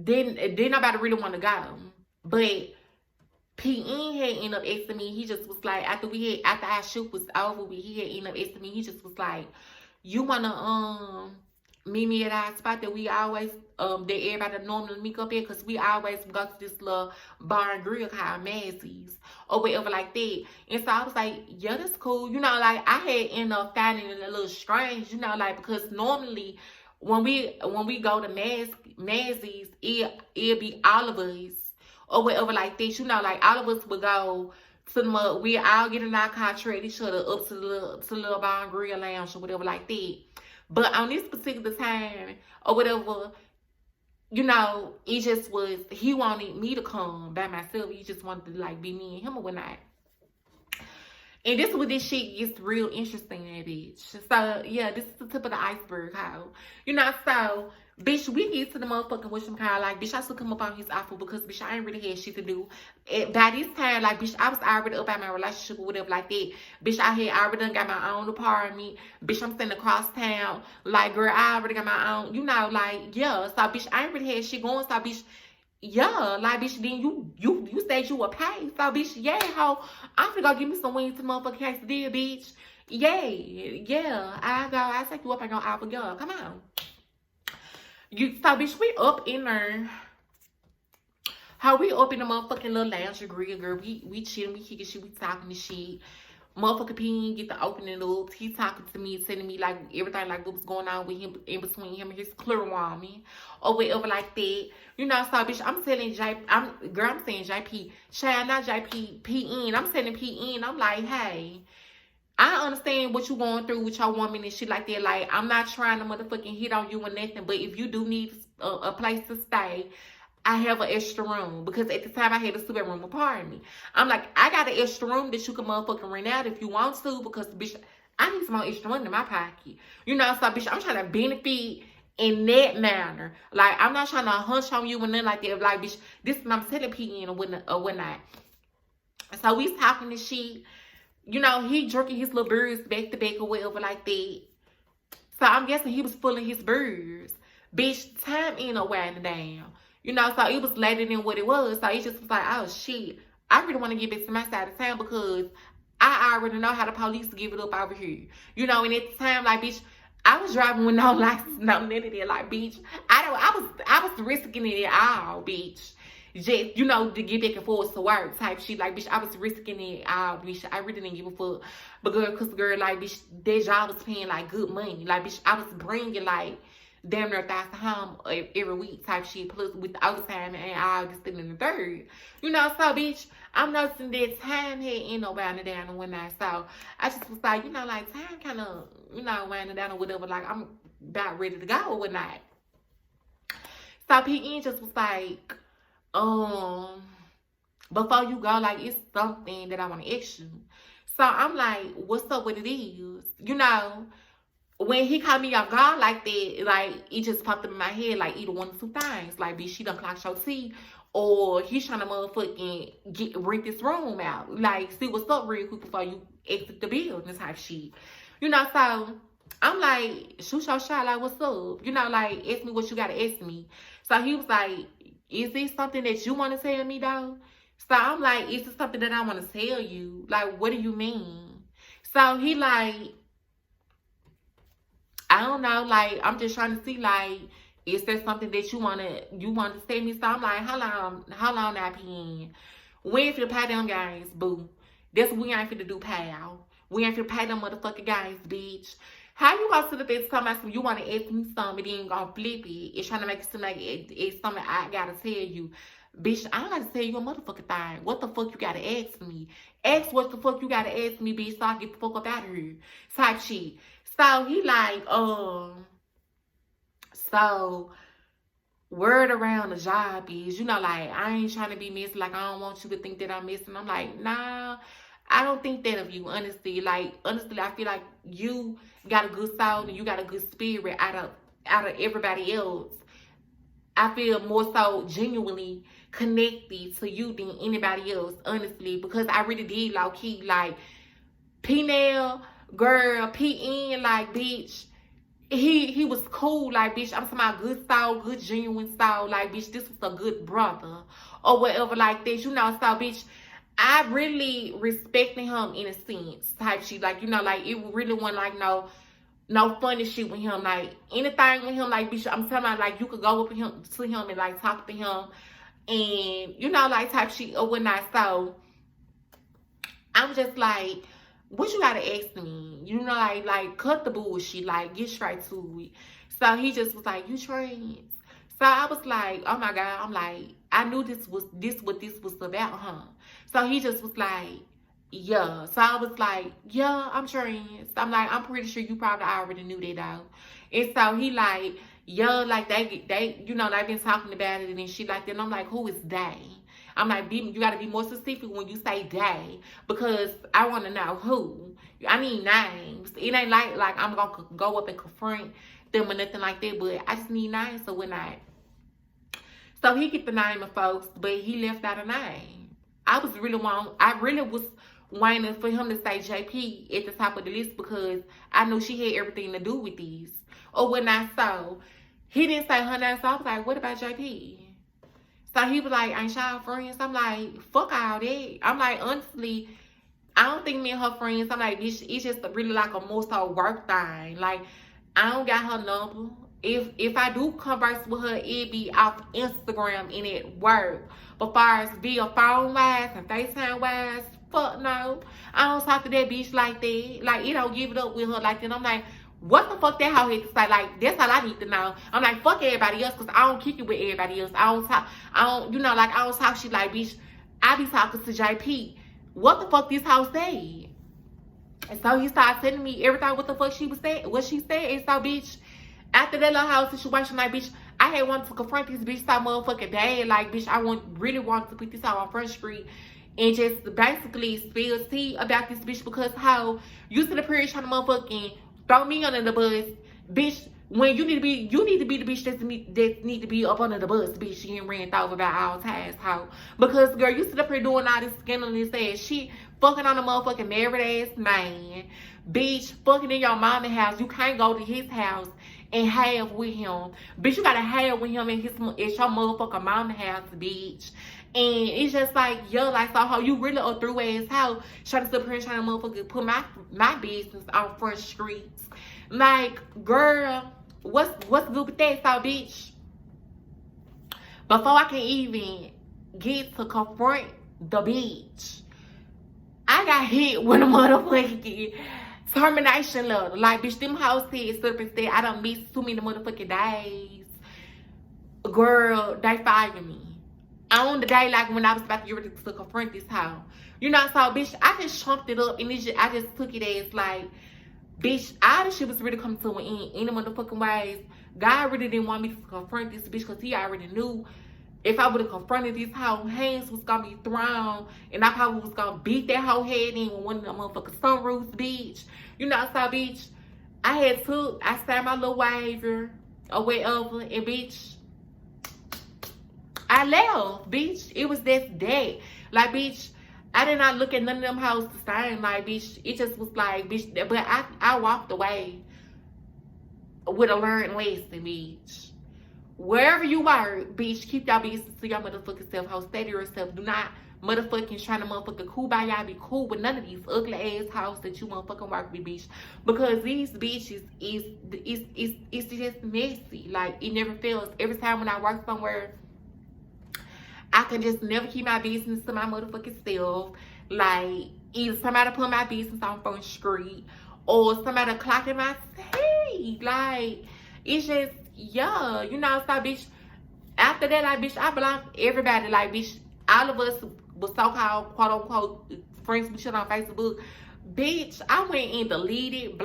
didn't nobody really want to go. But PN had ended up asking me, he just was like, after our shoot was over, he had ended up asking me, he just was like, you wanna meet me at our spot that we always that everybody normally meet up at, because we always go to this little bar and grill called Mazzy's or whatever like that. And so I was like, yeah, that's cool. You know, like I had ended up finding it a little strange, you know, like because normally when we go to Mazzy's, it'll be all of us or whatever like that. You know, like all of us would go to the we all get in our car, trade each other up to the little bar and grill lounge or whatever like that. But on this particular time or whatever, you know, it just was, he wanted me to come by myself. He just wanted to like be me and him or whatnot. And this is where this shit gets real interesting, bitch. So, yeah, this is the tip of the iceberg, how. You know, so, bitch, we get to the motherfucking whatchamacallit, like, bitch, I still come up on his offer because, bitch, I ain't really had shit to do. By this time, like, bitch, I was already up at my relationship or whatever like that. Bitch, I had already done got my own apartment. Bitch, I'm staying across town. Like, girl, I already got my own, you know, like, yeah. So, bitch, I ain't really had shit going. So, bitch, yeah, like, bitch, then you said you were paid. So, bitch, yeah, ho, I'm finna go give me some wings to motherfucking quesadilla, bitch. Yeah, I take you up and go out for girl. Come on. So, bitch, we up in there. How we up in the motherfucking little lounge grill, girl. We chilling, we kicking shit, we talking this shit. Motherfucker P get the opening up. He talking to me, telling me like everything like what was going on with him in between him and his clear woman or whatever like that. You know, so bitch, I'm telling I'm saying JP, child, not JP, PN. I'm telling PN, I'm like, hey, I understand what you going through with your woman and shit like that. Like, I'm not trying to motherfucking hit on you or nothing, but if you do need a place to stay, I have an extra room. Because at the time I had a super-room apartment. I'm like, I got an extra room that you can motherfucking rent out if you want to. Because, bitch, I need some more extra money in my pocket. You know, so, bitch, I'm trying to benefit in that manner. Like, I'm not trying to hunch on you and nothing like that. Like, bitch, this is what I'm telling PN or whatnot. So, we talking this shit. You know, he drinking his little birds back to back or whatever like that. So I'm guessing he was pulling his birds. Bitch, time ain't no winding down. You know, so it was later than what it was. So it just was like, oh shit, I really want to get back to my side of town because I already know how the police give it up over here. You know, and at the time, like, bitch, I was driving with no license, no none of that. Like, bitch, I was risking it all, bitch. Just, you know, to get back and forth to work type shit. Like, bitch, I was risking it all, bitch. I really didn't give a fuck. But girl, cause girl, like, bitch, that job was paying like good money. Like, bitch, I was bringing like damn near 1,000 home every week type shit. Plus with the overtime and all this thing in the third. You know, so bitch, I'm noticing that time had ain't no winding down and whatnot. So I just was like, you know, like time kind of, you know, winding down or whatever. Like I'm about ready to go or whatnot. So PN just was like, before you go, like, it's something that I want to ask you. So I'm like, what's up with it is? You know, when he called me off guard like that, like, it just popped up in my head, like, either one of two things. Like, bitch, she done clocked your tea, or he's trying to motherfucking rent this room out. Like, see what's up real quick before you exit the building type shit. You know, so I'm like, shoot your shot, like, what's up? You know, like, ask me what you gotta ask me. So he was like, is this something that you want to tell me, though? So I'm like, is this something that I want to tell you? Like, what do you mean? So he like, I don't know, like, I'm just trying to see, like, is there something that you want to tell me? So I'm like, how long now, PN? We ain't finna pay them guys, boo. That's what we ain't finna do, pal. We ain't finna pay them motherfucking guys, bitch. How you gonna sit up there and tell me you want to ask me something and then gonna flip it? It's trying to make it seem like it's something I gotta tell you. Bitch, I don't gotta tell you a motherfucking thing. What the fuck you gotta ask me? Ask what the fuck you gotta ask me, bitch, so I get the fuck up out of here. Type shit. So he like, so word around the job is, you know, like, I ain't trying to be missing. Like, I don't want you to think that I'm missing. I'm like, nah, I don't think that of you, honestly. Like, honestly, I feel like you got a good soul and you got a good spirit out of everybody else. I feel more so genuinely connected to you than anybody else, honestly, because I really did low key, like, P-Nail, girl, PN, like, bitch, he was cool, like, bitch, I'm talking about good soul, good genuine soul, like, bitch, this was a good brother, or whatever, like that, you know, so, bitch, I really respected him in a sense, type shit, like, you know, like, it really wasn't, like, no funny shit with him, like, anything with him, like, bitch, I'm telling you, like, you could go up to him and, like, talk to him, and, you know, like, type shit or whatnot, so, I'm just like, what you gotta ask me? You know, like cut the bullshit, like, get straight to it. So he just was like, you trans? So I was like, oh my God, I'm like, I knew what this was about, huh? So he just was like, yeah. So I was like, yeah, I'm trans. I'm like, I'm pretty sure you probably already knew that, though. And so he like, yeah, like they, you know, they've been talking about it and shit like that. And I'm like, who is they? I'm like, you got to be more specific when you say they, because I want to know who. I need names. It ain't like I'm going to go up and confront them or nothing like that, but I just need names or whatnot. So he get the name of folks, but he left out a name. I really was waiting for him to say JP at the top of the list because I knew she had everything to do with these or whatnot. So he didn't say her name, so I was like, what about JP? So he was like, ain't y'all friends? I'm like, fuck all that. I'm like, honestly, I don't think me and her friends. I'm like, it's just really like a more so work thing. Like, I don't got her number. If I do converse with her, it be off Instagram and at work. But far as via phone wise and FaceTime wise, fuck no. I don't talk to that bitch like that. Like, it don't give it up with her like that. I'm like, what the fuck that hoe had to say? Like, that's all I need to know. I'm like, fuck everybody else, because I don't kick it with everybody else. I don't, you know, like, I don't talk shit like, bitch, I be talking to JP. What the fuck this hoe said? And so he started telling me everything what the fuck she was saying, what she said. And so, bitch, after that little house situation, like, bitch, I had wanted to confront this bitch so motherfucking bad. Like, bitch, I really wanted to put this out on Front Street and just basically spill tea about this bitch, because how you to the period trying to motherfucking throw me under the bus, bitch. When you need to be the bitch that need to be up under the bus, bitch. She ain't ran over about all times, how? Because girl, you sit up here doing all this scandalous ass shit, fucking on a motherfucking married ass man, bitch. Fucking in your mama house. You can't go to his house and have with him, bitch. You gotta have with him at your motherfucking mama house, bitch. And it's just like, yo, like, so how you really a through ass how trying to sit up here and trying to motherfucking put my business on Front Streets. Like, girl, what's good with that? So, bitch, before I can even get to confront the bitch, I got hit with a motherfucking termination letter. Like, bitch, them house said, I done missed too many motherfucking days. Girl, they fired me. On the day, like, when I was about to get ready to confront this house. You know, so, bitch, I just chunked it up, and I just took it as, like, bitch, all this shit was really coming to an end in the motherfucking ways. God really didn't want me to confront this bitch, because he already knew if I would have confronted this hoe, hands was gonna be thrown, and I probably was gonna beat that hoe head in with one of them motherfucking sunroofs, bitch. You know, so, bitch, I signed my little waiver or whatever, and, bitch, I left, bitch. It was that day. Like, bitch, I did not look at none of them houses the same. Like, bitch, it just was like, bitch, but I walked away with a learned lesson, bitch. Wherever you are, bitch, keep y'all business to your motherfucking self. Ho, stay to yourself. Do not motherfucking trying to motherfucking cool by y'all. Be cool with none of these ugly ass houses that you motherfucking work with, bitch. Because these bitches it's just messy. Like, it never fails. Every time when I work somewhere, I can just never keep my business to my motherfucking self. Like, either somebody put my business on Front Street or somebody clocking my teeth. Like, it's just, yeah, you know, so, bitch, after that, like, bitch, I blocked everybody. Like, bitch, all of us was so-called, quote-unquote, friends with shit on Facebook. Bitch, I went and deleted,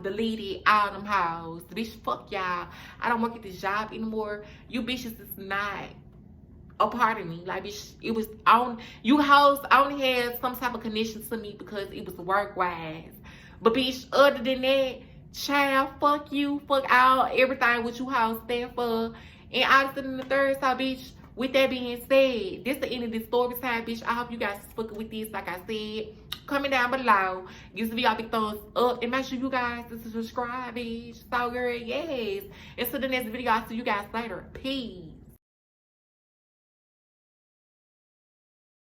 deleted all them hoes. Bitch, fuck y'all. I don't work at this job anymore. You bitches is not a part of me. Like, bitch, it was on you hoes only had some type of connection to me because it was work wise. But, bitch, other than that, child, fuck you, fuck all everything what you hoes stand for. And honestly, in the third side, bitch, with that being said, this the end of this story time, bitch. I hope you guys fucking with this. Like I said, comment down below, give this video a big thumbs up, and make sure you guys subscribe, bitch. So, girl, yes. Until the next video, I'll see you guys later. Peace.